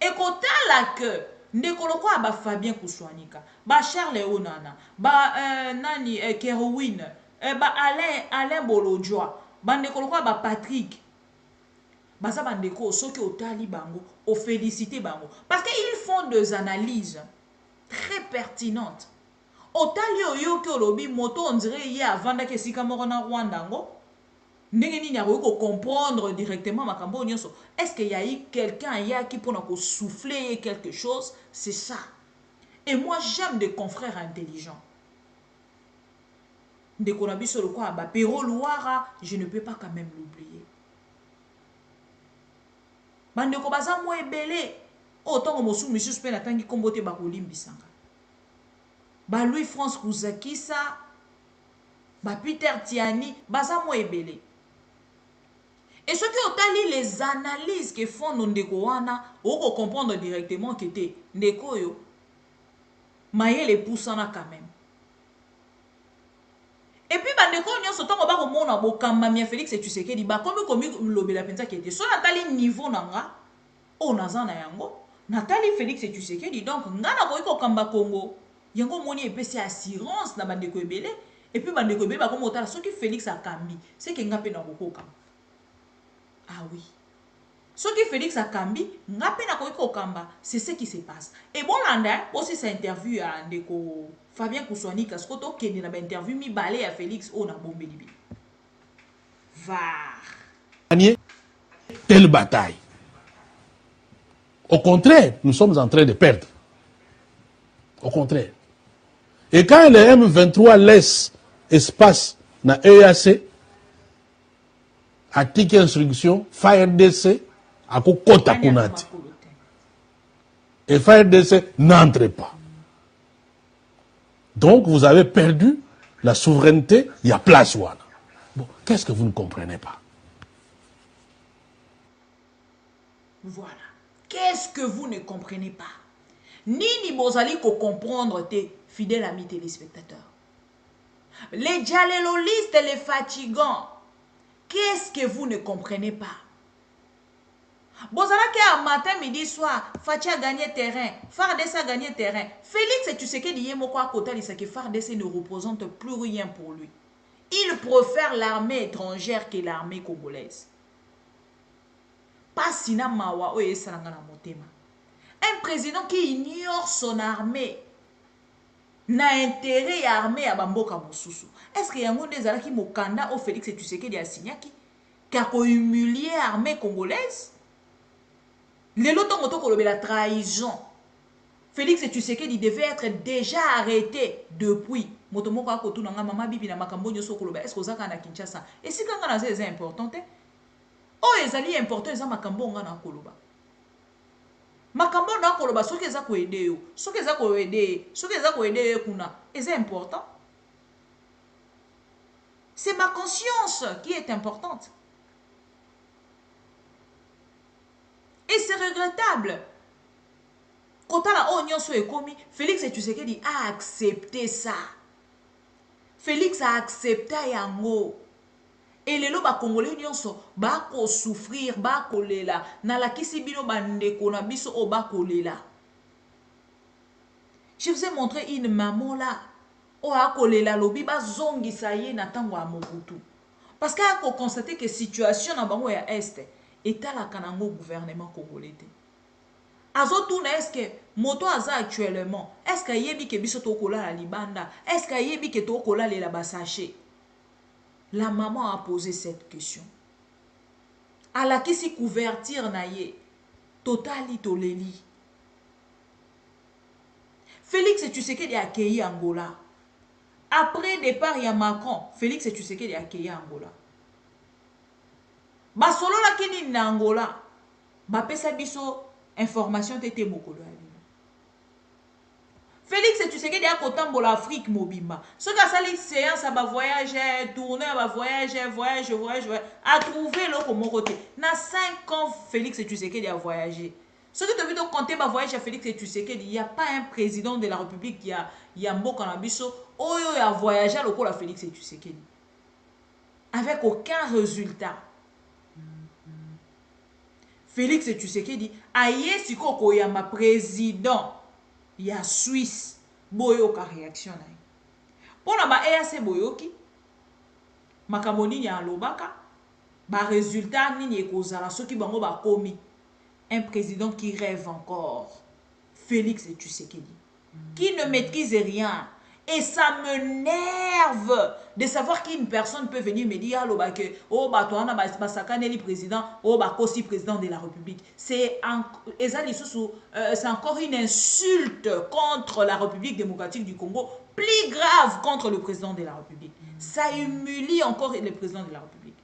et kotala que ndeko lokwa ba Fabien Kuswanika ba Charles Onana ba nani Kerowin ba Alain Bolodjoa bandeko lokwa ba Patrick baza bandeko soki otali bango o féliciter bango parce que il font des analyses très pertinentes. Otali oyo ke olobi moto on dirait hier avant que sika moko na Rwanda ngo. Ndenge nini ako comprendre directement makambo nyonso. Est-ce qu'il y a eu quelqu'un qui pour ko souffler quelque chose? C'est ça. Et moi j'aime des confrères intelligents. De konabiso le quoi ba Pero Louara, je ne peux pas quand même l'oublier. Bande ko baza mo ebele autant que mosu monsieur pe na tangi kombote ba kolimbisanga. Ba Louis France Kouzakisa, ba Peter Tiani, baza mo ebele. Et ce qui ont les analyses que font nos ndeko wana, on comprendre directement que te ndeko yo maye les poussana quand même. Et puis bandeko nyonso tango ba komona bokamba mia Félix et tu sais que di ba komi lobela penza qui était so natali niveau nanga o nazana yango natali Félix et tu sais que di donc ngana ko kamba Congo yango moni epesi assurance na bandeko ebele et puis bandeko ebele ba komotala so ki Félix akambi c'est que ngape na kokoka. Ah oui. Ce qui Félix Akambi, c'est ce qui se passe. Et bon, là, aussi cette interview à Ndeko Fabien Koussouani, parce que tu as une interview mi balé à Félix, on a bombé libi. Va. Telle bataille. Au contraire, nous sommes en train de perdre. Au contraire. Et quand le M23 laisse espace dans EAC, article instruction, FARDC, à Kota Kunati. Et FARDC n'entre pas. Donc vous avez perdu la souveraineté, il y a place ouana. Bon, qu'est-ce que vous ne comprenez pas? Voilà. Qu'est-ce que vous ne comprenez pas? Ni bozali ko comprendre tes fidèles amis téléspectateurs. Les dialélolistes et les fatigants. Qu'est-ce que vous ne comprenez pas? Bozala que à matin, midi, soir, Fachi a gagné terrain, FARDC a gagné terrain. Félix, tu sais que Yemoko à côté, il sait que FARDC ne représente plus rien pour lui. Il préfère l'armée étrangère que l'armée congolaise. Pas sina mawa oye salanga na motema. Un président qui ignore son armée n'a intérêt à armée à Bamboka Mosusu. Est-ce qu'il y a un monde des alaki mokanda au Félix et tu sais qu'il y a Signaki qui a humilié l'armée congolaise? Les lotos ont la trahison. Félix et tu sais qu'il devait être déjà arrêté depuis. Motomoko akotu nanga mama bibi na makambo nyoso koloba. Est-ce que ça kana Kinshasa? Et si kanga na c'est important oh ezali important eza makambo nga na koloba. Makambo na koloba soki eza ko aider yo. Soki eza ko aider kuna. C'est important. C'est ma conscience qui est importante. Et c'est regrettable. Quand on a oignon sur commis, Félix et tu sais qu'il a accepté ça. Félix a accepté yango. Et les loba congolais nyonso ba ko souffrir ba kolela na la kisibino bande kona biso o ba kolela. Je vous ai montré une maman là. O a kolela lobi ba zongi saye na tango a mobutu. Parce qu'il a constaté que situation na bango ya est est à la kanango gouvernement congolais. Azotouna est-ce que moto aza actuellement est-ce que yebi ke biso to kola la libanda est-ce que yebi ke to kola le la basaché? La maman a posé cette question. À la qui s'y couvertir naye totali toleli. Félix et tu sais qu'il a accueilli Angola. Après départ il y a Macron. Félix et tu sais qu'il a accueilli Angola. Ba solo la kini na Angola. Ba pesa biso information tete mokolo ali. Félix, tu sais qu'il y a autant pour l'Afrique mobimba. Ce qu'a sali séance à voyage, tourner à voyage, à trouver l'eau comme côté. Na 5 ans, Félix, tu sais qu'il y a voyagé. Ce que tu as vu de compter ma voyage à Félix, tu sais qu'il n'y a pas un président de la République qui a un beau canabiso. Oh, il a voyagé à l'eau Félix, tu sais qu'il avec aucun résultat. Félix, tu sais qu'il dit, aïe, si koko y a ma président. Il y a Suisse, boyoka réaction. Pour la EAC boyoki, makamoni ya lobaka, ba résultat ni kozala soki bango ba komi. Un président qui rêve encore. Félix Tshisekedi, qui ne maîtrise rien. Et ça me nerve de savoir qu'une personne peut venir me dire oh bah toi on a le président, oh bah aussi président de la République. C'est encore une insulte contre la République démocratique du Congo, plus grave contre le président de la République. Ça humilie encore le président de la République.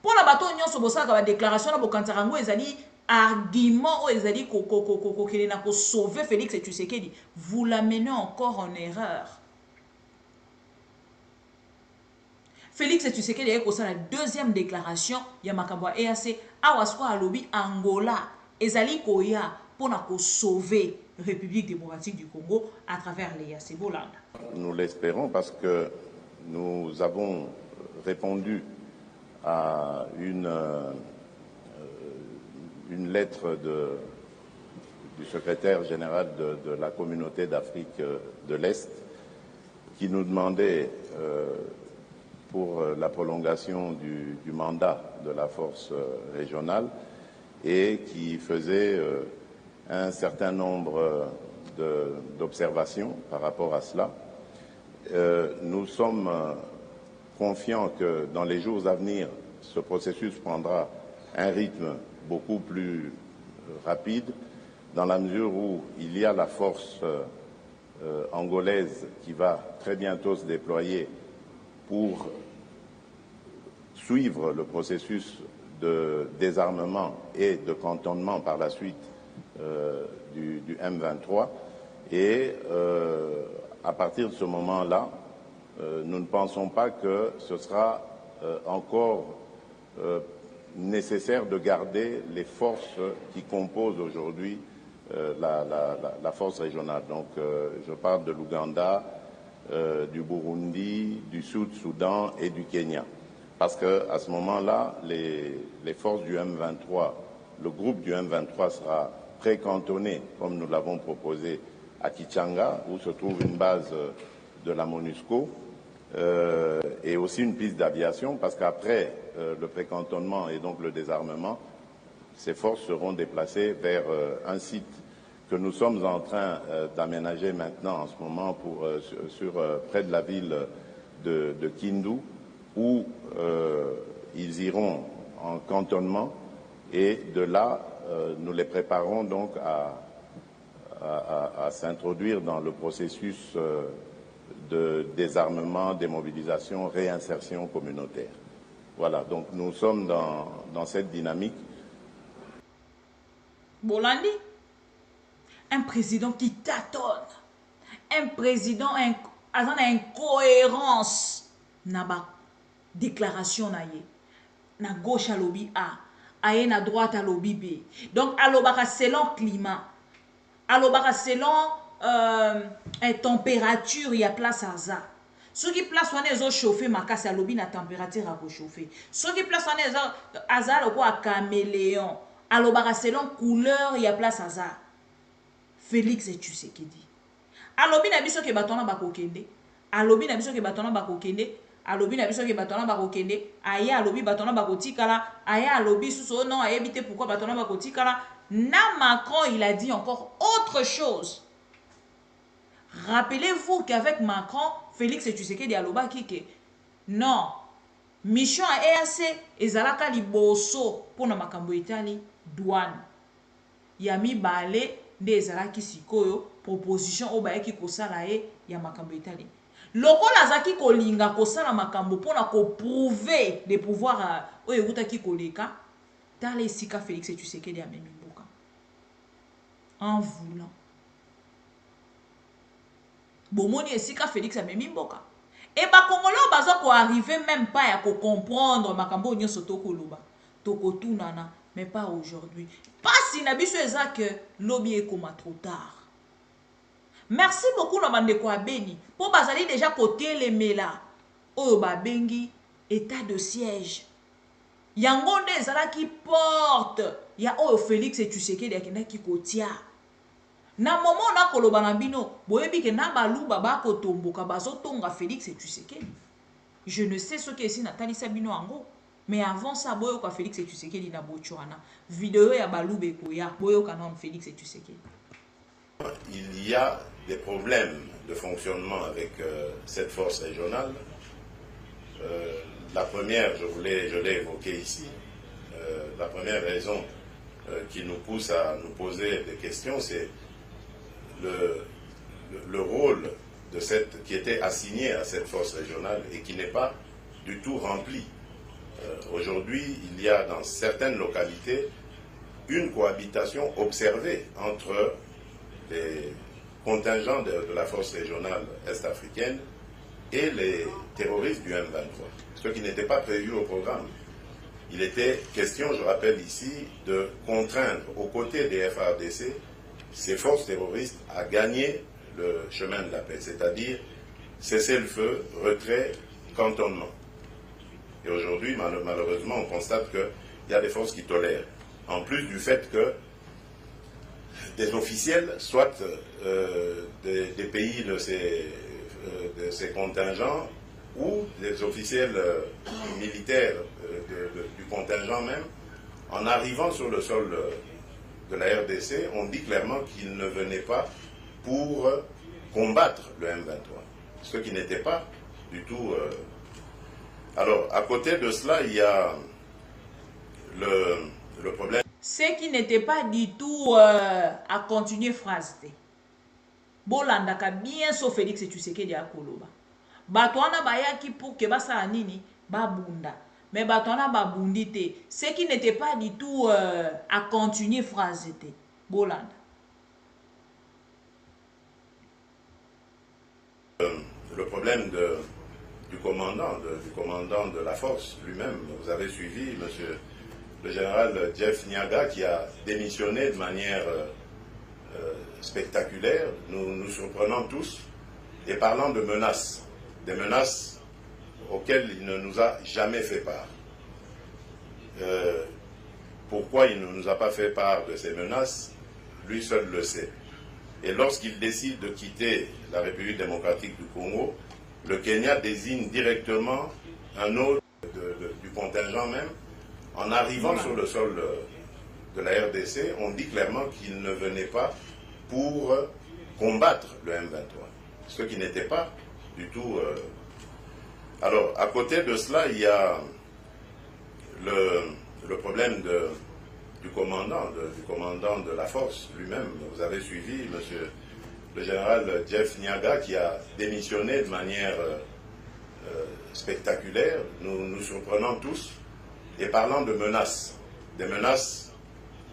Pour la bateau union sobosa la déclaration la bokantarango ezali argument où ezali ko sauver Félix Tshisekedi, vous l'amenez encore en erreur. Félix Tshisekedi est la deuxième déclaration ya makambo EAC awasko alobi Angola ezali koya pour sauver République démocratique du Congo à travers l'EAC. Nous l'espérons parce que nous avons répondu à une lettre du secrétaire général de la communauté d'Afrique de l'Est qui nous demandait pour la prolongation du mandat de la force régionale et qui faisait un certain nombre d'observations par rapport à cela. Nous sommes confiants que dans les jours à venir, ce processus prendra un rythme beaucoup plus rapide, dans la mesure où il y a la force angolaise qui va très bientôt se déployer pour suivre le processus de désarmement et de cantonnement par la suite du M23. Et à partir de ce moment-là, nous ne pensons pas que ce sera encore nécessaire de garder les forces qui composent aujourd'hui la force régionale. Donc je parle de l'Ouganda, du Burundi, du Sud-Soudan et du Kenya. Parce qu'à ce moment-là, les forces du M23, le groupe du M23 sera précantonné, comme nous l'avons proposé à Kichanga, où se trouve une base de la MONUSCO, et aussi une piste d'aviation, parce qu'après le précantonnement et donc le désarmement, ces forces seront déplacées vers un site que nous sommes en train d'aménager maintenant en ce moment près de la ville de Kindu, où ils iront en cantonnement, et de là, nous les préparons donc à s'introduire dans le processus de désarmement, démobilisation, réinsertion communautaire. Voilà, donc nous sommes dans cette dynamique. Bolandi, un président qui tâtonne, un président avec une incohérence na ba déclaration na ye, na gauche à lobby A, aye na droite à lobby B. Donc alobaka selon climat, alobaka selon température, il y a place à ça. Ceux qui placent on est chauffer ma casse à lobby na température à chauffer. Ceux qui placent on est à le quoi caméléon. Alobaka selon couleur, il y a place à ça. Félix Tshisekedi. Alobi na biso ke batona bakokende. Alobi na biso ke batona bakokende. Alobi na biso ke batona bakokende. Aya alobi batona bakotikala. Aya alobi sous non a éviter pourquoi batona bakotikala. Na Macron, il a dit encore autre chose. Rappelez-vous qu'avec Macron, Félix Tshisekedi aloba kike. Non. Mission à EAC ezalaka liboso pour na makambo Italie douane. Yami balé nde ezalaki sikoyo proposition obayaki kosala ya makambo Italie. Lokola azaki kolinga kosala makambo pona ko prouver les pouvoirs oyo utaki koleka tala esika Félix Tshisekedi amemi mboka en voulant bomoni esika Félix amemi mboka et ba congolais baza ko arriver même pas à comprendre makambo nyonso tokoloba tokotunana mais pas aujourd'hui. Pas si nabiso eza que lobby ekoma trop tard. Merci beaucoup na bandeko abeni po bazali déjà côté les mela oyo babengi état de siège. Yango nde ezala ki porte ya oyo Félix Tshisekedi akendaki kotia. Na moment na koloba na bino boyebi ke na baluba bakotomboka bazotonga Félix Tshisekedi. Je ne sais ce que ici Nathalie Sabino ango. Mais avant ça, boyoka Félix et Tshisekedi na bochwana. Vidéo ya balube koya, boyoka non Félix et Tshisekedi. Il y a des problèmes de fonctionnement avec cette force régionale. La première, je l'ai évoqué ici, la première raison qui nous pousse à nous poser des questions, c'est le rôle de qui était assigné à cette force régionale et qui n'est pas du tout rempli. Aujourd'hui, il y a dans certaines localités une cohabitation observée entre les contingents de la force régionale est-africaine et les terroristes du M23, ce qui n'était pas prévu au programme. Il était question, je rappelle ici, de contraindre aux côtés des FARDC ces forces terroristes à gagner le chemin de la paix, c'est-à-dire cesser le feu, retrait, cantonnement. Et aujourd'hui, malheureusement, on constate qu'il y a des forces qui tolèrent. En plus du fait que des officiels, soit des pays de ces contingents, ou des officiels militaires du contingent même, en arrivant sur le sol de la RDC, on dit clairement qu'ils ne venaient pas pour combattre le M23, ce qui n'était pas du tout... Alors, à côté de cela, il y a le problème... Ce qui n'était pas du tout à continuer phrase. Bolandaka bien sauf Félix et Tshisekedi à Koloba. Batouana bayaki pour que basa anini babunda. Mais batouana babundite. Ce qui n'était pas du tout à continuer phrase. Bolanda. Le problème du commandant de la force lui-même, vous avez suivi, monsieur le général Jeff Niaga, qui a démissionné de manière spectaculaire, nous surprenant tous, et parlant de menaces, des menaces auxquelles il ne nous a jamais fait part. Pourquoi il ne nous a pas fait part de ces menaces, lui seul le sait. Et lorsqu'il décide de quitter la République démocratique du Congo, le Kenya désigne directement un autre du contingent même. En arrivant sur le sol de la RDC, on dit clairement qu'il ne venait pas pour combattre le M23, ce qui n'était pas du tout... Alors, à côté de cela, il y a le problème du commandant de la force lui-même. Vous avez suivi, monsieur le général Jeff Niaga, qui a démissionné de manière spectaculaire, nous surprenant tous, et parlant de menaces, des menaces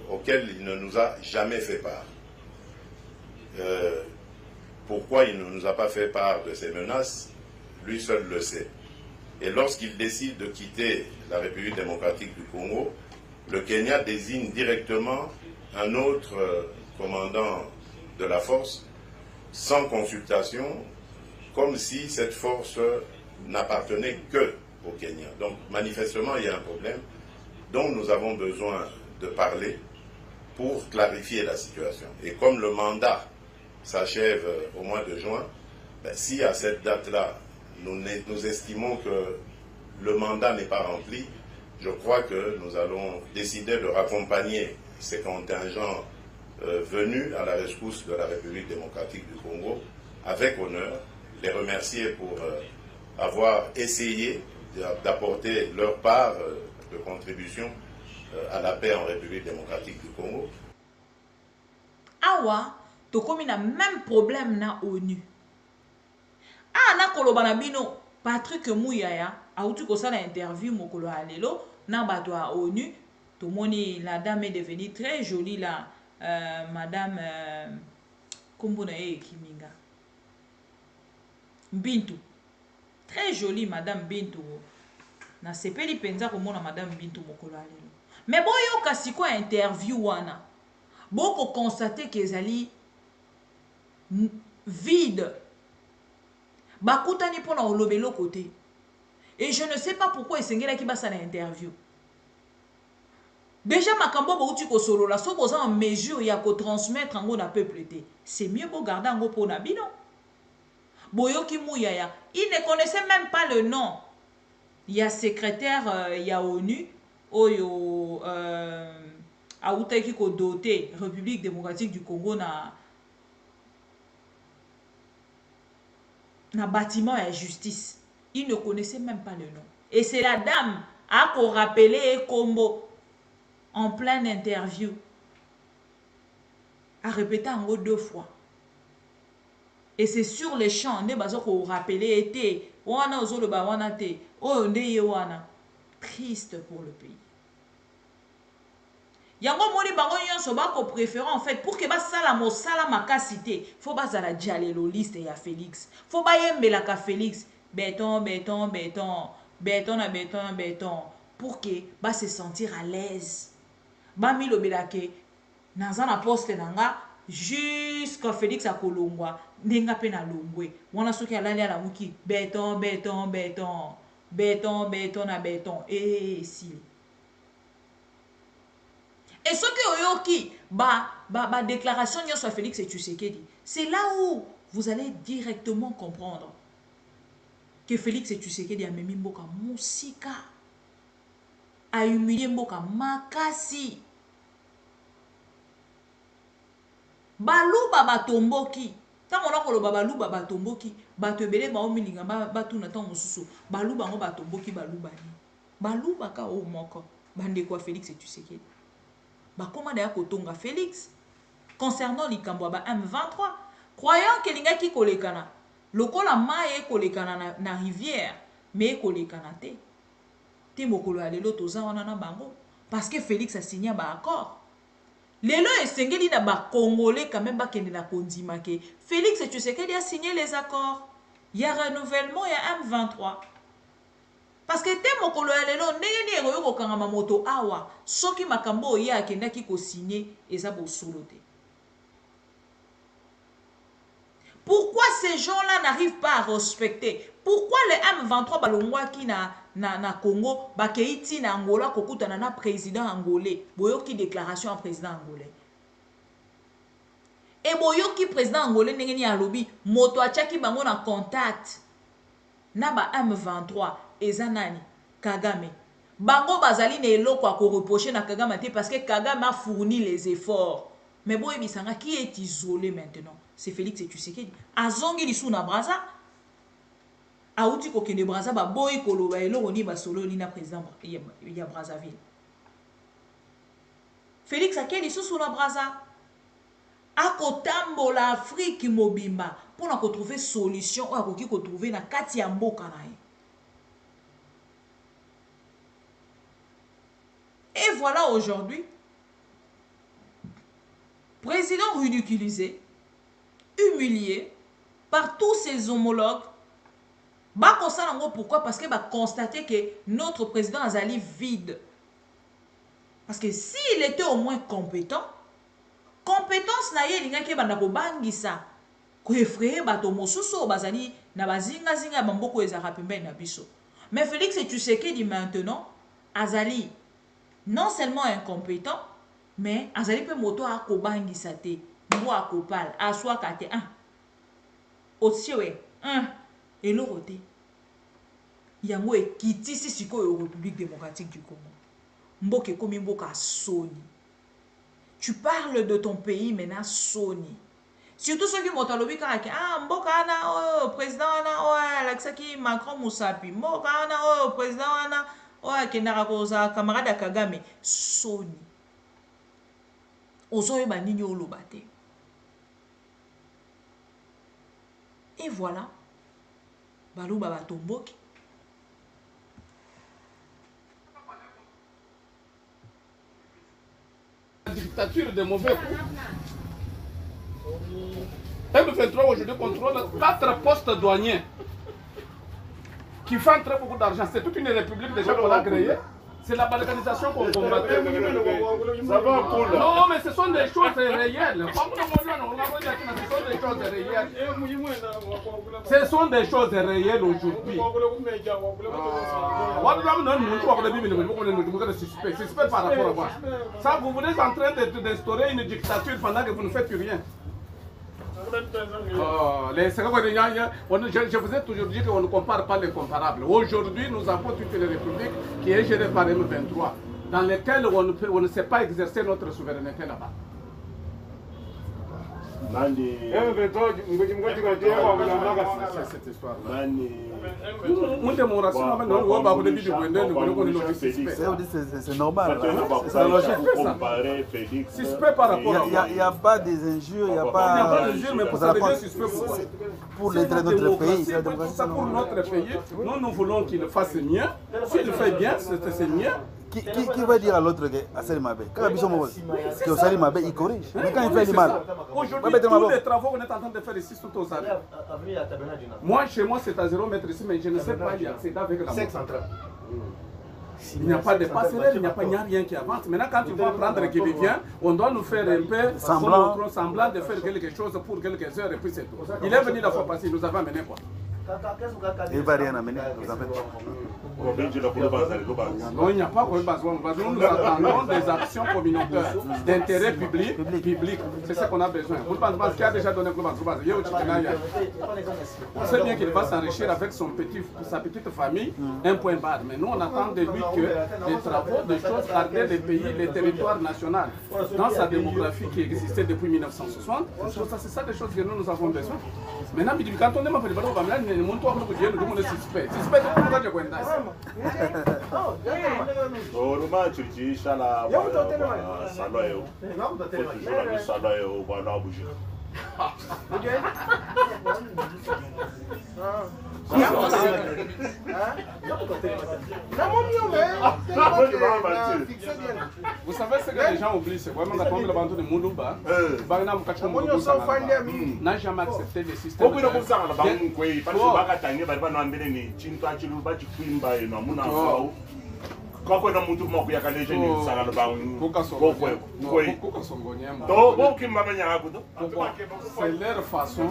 auxquelles il ne nous a jamais fait part. Pourquoi il ne nous a pas fait part de ces menaces, lui seul le sait. Et lorsqu'il décide de quitter la République démocratique du Congo, le Kenya désigne directement un autre commandant de la force sans consultation, comme si cette force n'appartenait que au Kenya. Donc manifestement, il y a un problème dont nous avons besoin de parler pour clarifier la situation. Et comme le mandat s'achève au mois de juin, si à cette date-là, nous estimons que le mandat n'est pas rempli, je crois que nous allons décider de raccompagner ces contingents venus à la rescousse de la République démocratique du Congo avec honneur, les remercier pour avoir essayé d'apporter leur part de contribution à la paix en République démocratique du Congo. Awa, to komi na même problème na ONU. Ah, na koloba na bino, Patrick Mouyaya, autu ko sala interview mokolo alelo, na bato a ONU, to moni la dame est devenue très jolie là, madame, kombo na ye Kiminga. Bintu. Très jolie madame Bintu. Na sepeli penza ko mona madame Bintu mokolo alelo. Mais boyo kasiko interview wana. Boko constater que ezali vide. Bakutani pona olobelo côté. Et je ne sais pas pourquoi esengela ki basa na interview. Déjà makambo bouti ko solo la so boza en mesure ya ko transmettre ngo na peuple té. C'est mieux pour garder ngo pona bino. Boyoki Mouyaya, il ne connaissait même pas le nom Il y a secrétaire, il y a ONU, oyo autaki ko doté République démocratique du Congo na bâtiment et justice. Il ne connaissait même pas le nom. Et c'est la dame a ko rappelé Combo en pleine interview. A répété en gros 2 fois. Et c'est sur les champs, ne bazo ko rappelé était wana ozolo ba wana te o ndeye wana. Triste pour le pays. Yango moni bango nyonso bako préférant en fait pour que ba sala mo sala makasité, faut ba za la dialelo liste ya Félix. Faut ba yembela ka Félix, béton béton béton, béton na béton na béton pour que ba se sentir à l'aise. Ba mi lobelake nanza na poste nanga jusqu'à Félix a kolongwa ndenga pe na longwe. Wana soki alali ala muki béton béton béton. Béton, béton, na béton. Et si. Et ce que Oyoki, déclaration sur Félix et Tshisekedi, c'est là où vous allez directement comprendre que Félix et Tshisekedi a mis Mboka Moussika, a humilié Mboka Makasi. Balou baba tomboki. Tant on a que le babalou baba tomboki, batebele ba omilinga batu na tant mosusu, balou bango batomboki balou bani. Balou baka o moko, bande quoi Félix et Tshisekedi. Ba comment d'ailleurs kotonga Félix concernant likambo ba M23, croyant que linga ki kolekana, lokola maye kolekana na rivière, mais kolekana te. Te mokolo alelo toza wana na bango parce que Félix a signé ba accord. Lelo esengeli na ba Congolais quand même ba kende na kondima ke Félix et Tshisekedi a signé les accords. Il y a renouvellement, il y a M23. Parce que te mokolo ya lelo ndenge ni eroyo kokanga mamoto awa soki makambo ya akenda ki ko signer eza bo solo te. Pourquoi ces gens-là n'arrivent pas à respecter? Pourquoi les M23 balongwa ki na Congo bakeiti na Angola kokutana na président angolais boyoki déclaration en président angolais et boyoki président angolais ndenge ni alobi moto achaki bango na contact na ba M23 eza nani Kagame bango bazali na eloko ko reprocher na Kagame te parce que Kagame a fourni les efforts mais boye bisanga qui est isolé maintenant c'est Félix et Tshisekedi azongi lisu na Braza Aouti kokende Braza ba boy koloba eloko ni ba solo ni na président ya Brazzaville. Félix akeli sous la Braza. Akotambo la Afrique mobimba pour na ko trouver solution ou akoki ko trouver na kati ya mboka na ye. Et voilà aujourd'hui président ridiculisé, humilié par tous ses homologues. Pourquoi? Parce que constater que notre président Azali vide. Parce que s'il était au moins compétent, compétence na ye linga ke banda ko bangisa ko effrayer bato mosusu bazali na bazinga zinga bamboko ezaka pembe na biso. Mais Félix et Tshisekedi maintenant Azali non seulement incompétent, mais Azali pe moto a ko bangisa te, mbo a ko pal, aswa kate un. Otiewe un. Et l'autre, il y a un qui si République démocratique du Congo. Mboke komi mboka Sony. Tu parles de ton pays maintenant Sony. Surtout ceux qui m'ont dit mboka ana président ana Alexaki Macron Moussapi. Mboka ana président ana kenara koza camarade Kagame Sony. Ozoye ba nini olobate. Et voilà. Balou baba tomboki. Dictature de mauvais coups. M23 aujourd'hui contrôle 4 postes douaniers qui font très beaucoup d'argent. C'est toute une république déjà qu'on a créée. C'est la balkanisation qu'on combattait. Ça va pour là. Non, mais ce sont des choses réelles. Ce sont des choses réelles. Ce sont des choses réelles aujourd'hui. Suspect par rapport à moi. Ça, vous êtes en train d'instaurer une dictature pendant que vous ne faites rien. Je vous ai toujours dit qu'on ne compare pas les comparables. Aujourd'hui, nous avons toute une république qui est gérée par M23, dans laquelle on ne sait pas exercer notre souveraineté là-bas. Cette histoire. C'est normal. C'est logique. Suspect par rapport à. Il n'y a pas des injures, il n'y a pas d'injures, mais pour ça, pour l'intérêt de notre pays. Pour notre pays, nous voulons qu'il fasse mieux. S'il fait bien, c'est mieux. Qui va dire à l'autre que Assali Mabé, quand Assali Mabé, il corrige. Mais quand il fait du mal, aujourd'hui, tous les travaux qu'on est en train de faire ici sont aux arrêts. Moi, chez moi, c'est à 0 mètre ici, mais je ne sais pas y accéder avec la moto. Il n'y a pas de passerelle, il n'y a rien qui avance. Maintenant, quand tu vas prendre qui vient, on doit nous faire un peu semblant de faire quelque chose pour quelques heures et puis c'est tout. Il est venu la fois passée, il nous avait amené quoi? Il ne va rien amener, vous en faites pas. Non, il n'y a pas de besoin. Nous attendons des actions communautaires d'intérêt public. C'est ce qu'on a besoin. Vous pensez qu'il a déjà donné on sait bien qu'il va s'enrichir avec sa petite famille, un point barre. Mais nous, on attend de lui que des travaux, des choses, garder les pays, les territoires nationaux dans sa démographie qui existait depuis 1960. C'est ça des choses que nous avons besoin. Maintenant, quand on demande le on est suspect. Suspect de pourquoi tu vous savez ce que les gens oublient, c'est vraiment quand on le bandeau de Moulouba, n'a jamais accepté le système. C'est leur façon.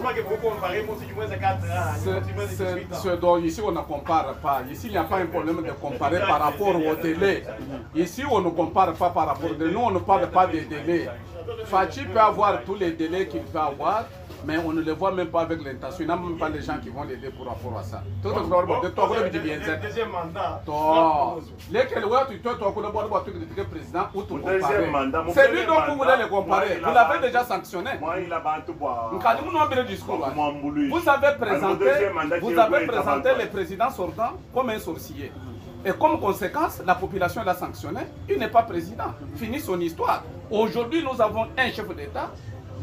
Ce dont ici on ne compare pas. Ici il n'y a pas un problème de comparer par rapport au délai. Ici on ne compare pas par rapport à nous, on ne parle pas des délais. Fachi peut avoir tous les délais qu'il peut avoir, mais on ne les voit même pas avec l'intention. Il n'y a même pas les gens qui vont l'aider pour rapport à ça. Deuxième mandat. C'est lui dont vous voulez les comparer. Vous l'avez déjà sanctionné. Vous avez présenté le président sortant comme un sorcier. Et comme conséquence, la population l'a sanctionné. Il n'est pas président. Fini son histoire. Aujourd'hui, nous avons un chef d'État,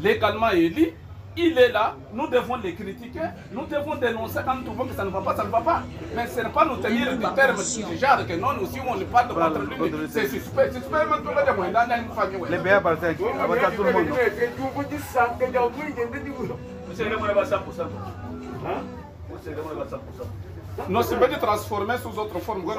légalement élu. Il est là, nous devons les critiquer, nous devons dénoncer quand nous trouvons que ça ne va pas, ça ne va pas. Mais ce n'est pas nous tenir du terme du genre que non, nous aussi on ne parle de contre lui, c'est suspect. C'est suspect, même tout le monde dans une famille. Les BA partent tout le monde. Non, c'est pas de transformer sous autre forme. 100%,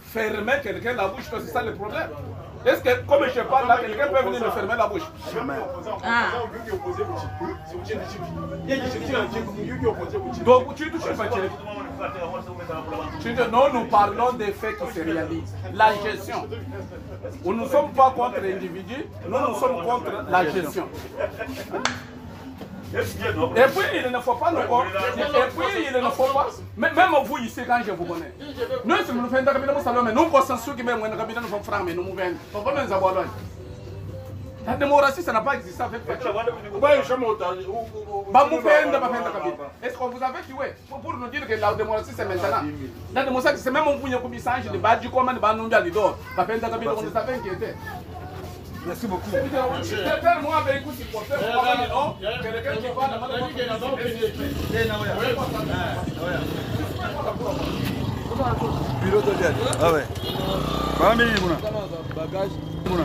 fermer quelqu'un la bouche, c'est ça le problème. Est-ce que, comme je parle là, quelqu'un peut venir me fermer la bouche? Donc, tu touches pas. Non, nous parlons des faits qui se réalisent. La gestion. Nous ne sommes pas contre l'individu, nous sommes contre la gestion. Et puis il ne faut pas nous même vous ici quand je vous connais. Nous sommes nous faisons des salons mais nous consensus qui même nous sommes francs mais nous mouvons. Pourquoi nous avons la démocratie ça n'a pas existé avec Est-ce que vous avez tué pour nous dire que la démocratie c'est maintenant? La démocratie c'est même un bouillon comme ça de bas du commun de Bandung Dalido. Pas peine d'habiter on savait inquiété. Merci beaucoup. Moi avec vous, c'est pour faire quelqu'un qui va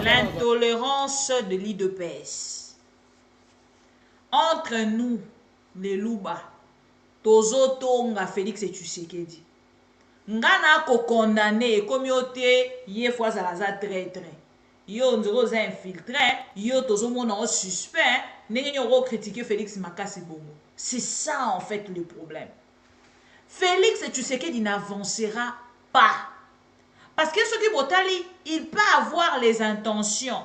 l'intolérance de l'IDPS. Entre nous, les Louba, Tozo Tonga, Félix et Tshisekedi. Ngana ko condamné comme yote yé fois à la traître. Yo nzoro za infiltré, yo tozo mona suspect, n'enyo critiquer Félix Makasi Bongo. C'est ça en fait le problème. Félix Tshisekedi n'avancera pas. Parce que ce qui Botali, il peut avoir les intentions.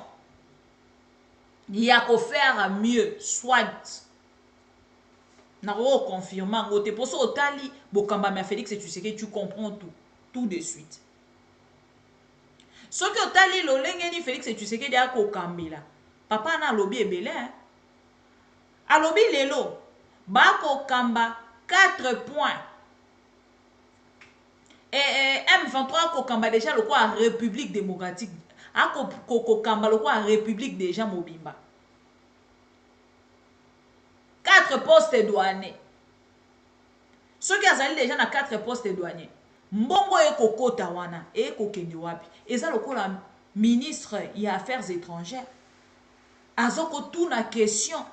Il y a qu'à faire mieux, soit. N'a pas confirmé. Pour ça, Otali, Bokamba, mais Félix Tshisekedi, tu comprends tout de suite. Ce que Otali, l'olengeni Félix Tshisekedi a kokambila. Papa na lobby ebele. A lobby lelo, bako kamba 4 points. Et M23 kokamba déjà le quoi République démocratique. A kokamba le quoi République déjà Mobimba. 4 postes douaniers. Ceux qui ont déjà na 4 postes douaniers. Mbongo e kokota wana e kokende wapi. Eza lokola ministre ya affaires étrangères. Azoko tuna question.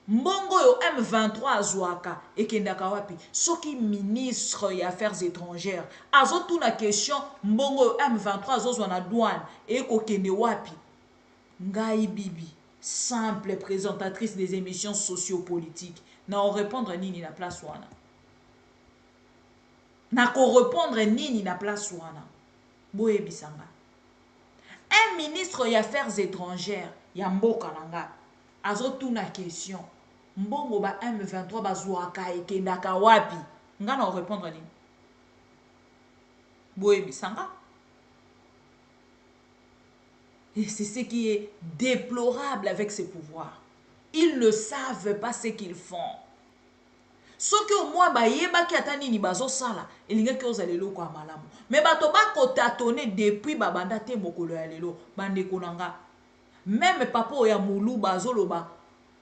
Mbongo yo M23 azwaka e kendaka wapi. Soki ministre ya affaires étrangères. Azo tuna question. Mbongo yo M23 azozwa na douane e kokende wapi. Ngai Bibi, simple présentatrice des émissions sociopolitiques. Na on répondre nini na place wana. Na ko répondre nini na place wana. Boye bisanga. Un ministre des affaires étrangères ya mboka nanga azotuna question. Mbongo ba M23 bazwaka ekendaka wapi? Nga na répondre nini? Boye bisanga. Et c'est ce qui est déplorable avec ces pouvoirs. Ils ne savent pas ce qu'ils font. Ce que moi bayeba ki atani ni bazo sala elinga ki ozalelo kwa malamu mais bato ba kotatone depuis babanda te mokolo ya lelo bande konanga même papa ya mulu bazoloba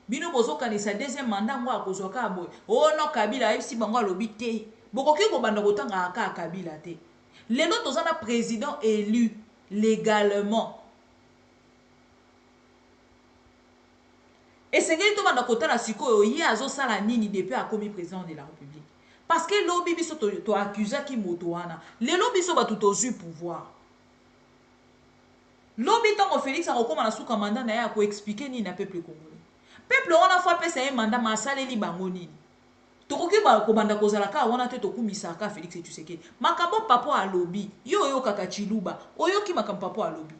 bino bozo kanisa deuxième mandat ngo akozwaka boy oh no Kabila esi bango alobi te bokoki ko banda kotanga aka Kabila te lelo tozana président élu légalement. Et c'est que tout le monde a dit qu'il y a un nini depuis à commis président de la République. Parce que l'obbi biso to accusé qui motoana. Les lobby so ba tout aux pouvoir. L'obbi tant Félix a recommandé sous commandant na ko expliquer ni na peuple congolais. Peuple on a fois pesa un mandat masale li bango nini. Tokoki ba ko banda kozala ka wana te tokumisa ka Félix Tshisekedi. Makambo papo a lobby. Yo kaka chiluba. Oyo ki makambo papo a lobby.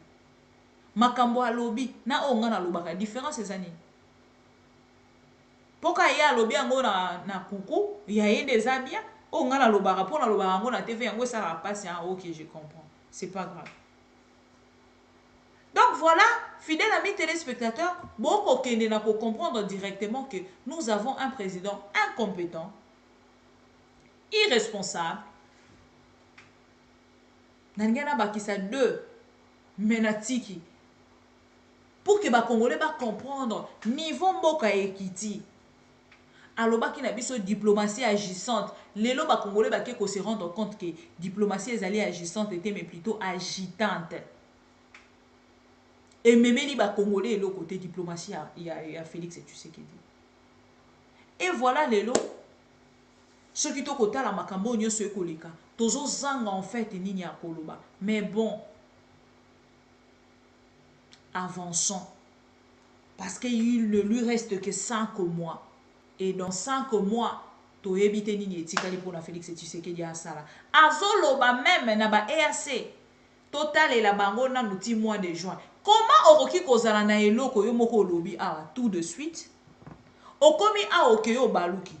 Makambo a lobby na onga na lobaka différence ezani. Poka ya lobi yango na kuku ya yende zabia o ngala lobaka pona lobaka yango na TV yango ça va passer en OK je comprends c'est pas grave. Donc voilà fidèles amis téléspectateurs beaucoup kende na ko comprendre directement que nous avons un président incompétent irresponsable nangena bakisa 2 menatiki pour que ba congolais ba comprendre niveau mboka ekiti. Alobaki na biso diplomatie agissante. Lelo ba congolais ba ko se rendre compte que diplomatie ezali agissante était mais plutôt agitante. Et même li ba congolais le côté diplomatie il y a Félix Tshisekedi. Et voilà lelo ce qui to kota la makambo nyo se koleka. Tozo zanga en fait nini ya koloba. Mais bon avançons. Parce qu'il ne lui reste que 5 mois. Et dans 5 mois, tu as évité nini etikali pour la Félix Tshisekedi à Sala. Azoloba même na ba EAC. Total et la bango na nouti mois de juin. Comment oroki kozala na eloko yo moko lobi a tout de suite? Okomi a okeyo baluki.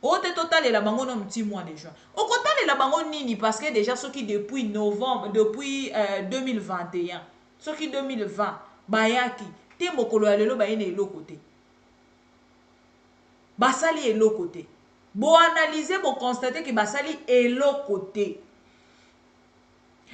Ote total et la bango na nouti mois de juin. Okotal et la bango nini parce que déjà ceux qui depuis novembre, depuis 2021, ceux qui 2020, bayaki, te mokolo ya lelo bayene eloko te. Basali est l'autre côté. Bon analyser, bon constater que Basali est l'autre côté.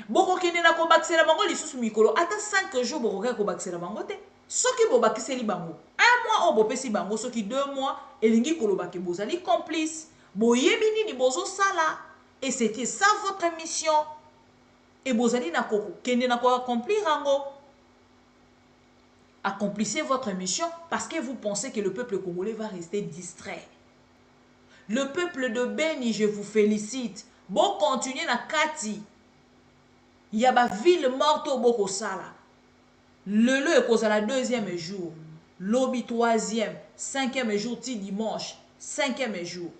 Bon kokine na ko bakisela bango lisusu mikolo ata 5 jours bon ko bakisela bango te. Soki bo bakiseli bango 1 mois o bo pesi bango soki 2 mois elingi koloba ke bozali complice. Boyebi nini bozo sala et c'était ça votre mission. Et bozali na ko kende na ko accomplir ango. Accomplissez votre mission parce que vous pensez que le peuple congolais va rester distrait. Le peuple de Beni, je vous félicite. Bon, continuez na Kati. Il y a une ville morte au Bokosala. Le est cause à la 2e jour. Lobby 3e, 5e jour, ti dimanche, 5e jour.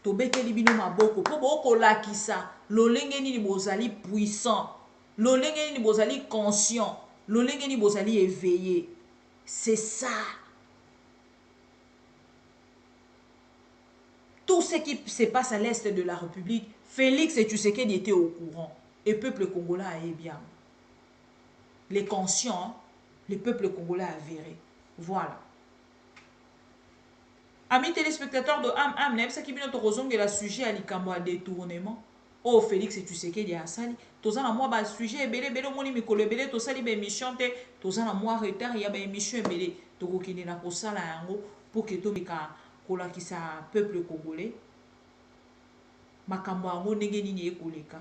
tobeteli bino maboko po bokolakisa lolenge nini bozali puissant, lolenge nini bozali conscient, lolenge nini bozali éveillé. C'est ça. Tout ce qui se passe à l'est de la République, Félix Tshisekedi était au courant. Et le peuple congolais a bien. Les conscients, le peuple congolais a viré. Voilà. Amis téléspectateurs de Am, n'est-ce qui vient de la sujet à l'ikambo à détournement? Oh, Félix Tshisekedi a sali. Tozana moi ba sujet belé moni mikolo belé to sali be émission te tozana moi retard ya ba émission belé to kokini na kosala yango pour que to bika kola ki sa peuple congolais makambo yango ndenge nini ekoleka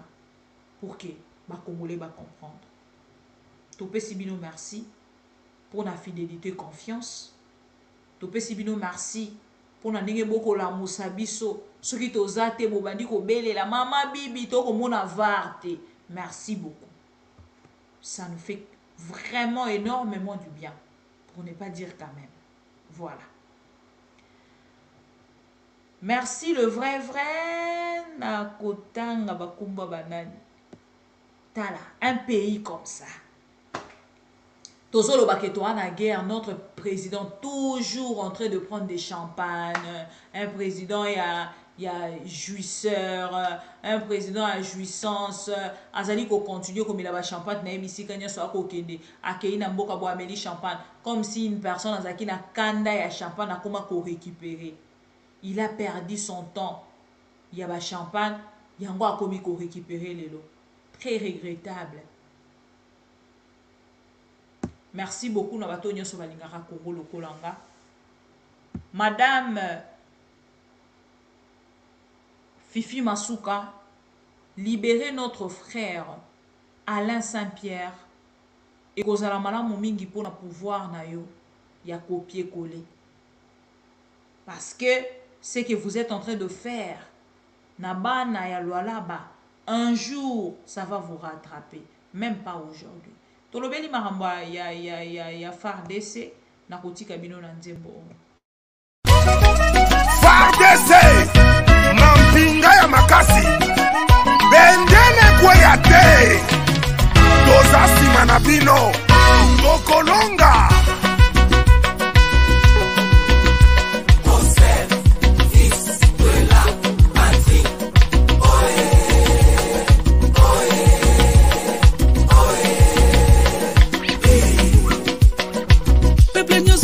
pour que ba congolais ba comprendre. To pesi bino merci pour la fidélité confiance. To pesi bino merci pour na ndenge boko la musabiso soki tozate bobandi ko belela mama bibi to ko mona varte. Merci beaucoup. Ça nous fait vraiment énormément du bien. Pour ne pas dire quand même. Voilà. Merci le vrai. Nakotanga bakumba banani. Tala, un pays comme ça. Tozolo baketo na guerre, notre président toujours en train de prendre des champagnes. Un président il y a jouisseur, un président à jouissance, azali ko continue comme il a champagne na ebisi kanya so akokende akei na mboka bo ameli champagne comme si une personne azaki na kanda ya champagne akoma ko récupérer. Il a perdu son temps. Il y a ba champagne, yango akomi ko récupérer lelo. Très regrettable. Merci beaucoup na bato nyoso balingaka Congo lokolanga. Madame Fifi Masuka, libérez notre frère Alain Saint-Pierre et kozala malamu mingi pour na pouvoir na yo ya copier-coller. Parce que ce que vous êtes en train de faire na bana ya Lualaba, un jour ça va vous rattraper, même pas aujourd'hui. Tolobeli maramba ya FARDC na kotika bino na nzembo. FARDC Mampinga ya makasi bendele kweya te toza sima na bino tokolonga Peuple nous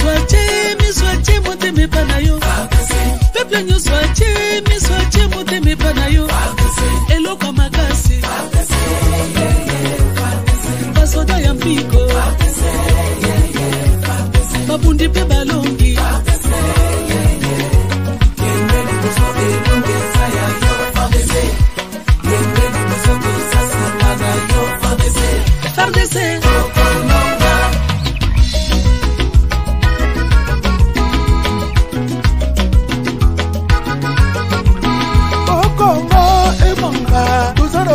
soit moteme panayo eloko makasi basoda ya mpiko babundi pe balongi FARDC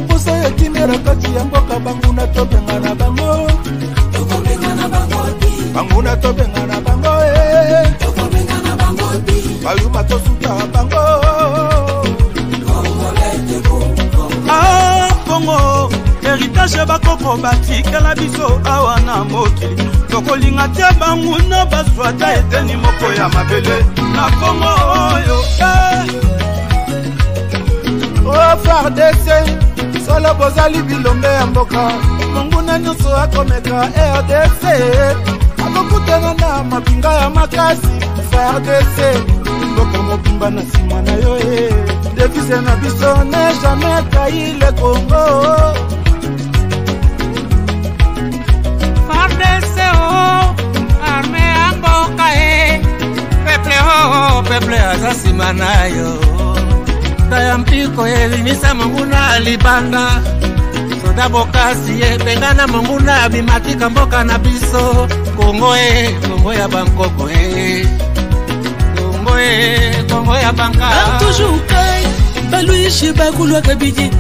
posa ya kimera kati ya mboka banguna tobenga na bango banguna tobenga na bango bayuma tosuka bango Congo héritage bakoko batikela biso awa na mokili tokolinga te banguna bazwata eteni moko ya mabele na Congo oyo oh FARDC solo bozali bilombe ya mboka monguna nyonso akomeka RDC akokutana na mapinga ya makasi FARDC mboka mobimba na nsima na yo devise na biso ne jamais trahi le Congo FARDC arme ya mboka peuple aza nsima na yo ya mpiko elimisa monguna libanda soda bokasi ebengana monguna bimatika mboka na biso Kongo Kongo ya bankoko Kongo ya banka toujours kai baluishi bakulwa kabiji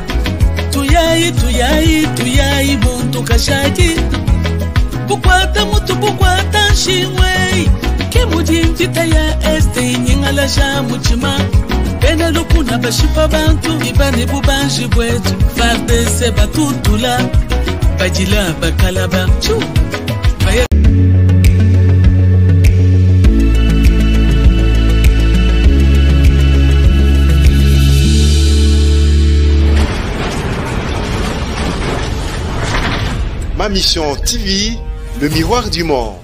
tuyai muntu kashaki bukwata mutu bukwata shimwe kimujimjita ya este nyingala sha muchima bene lukuna bashipa bantu ibane bubanji bwetu FARDC batutula bajila bakalaba chu Ma Mission TV, le miroir du monde.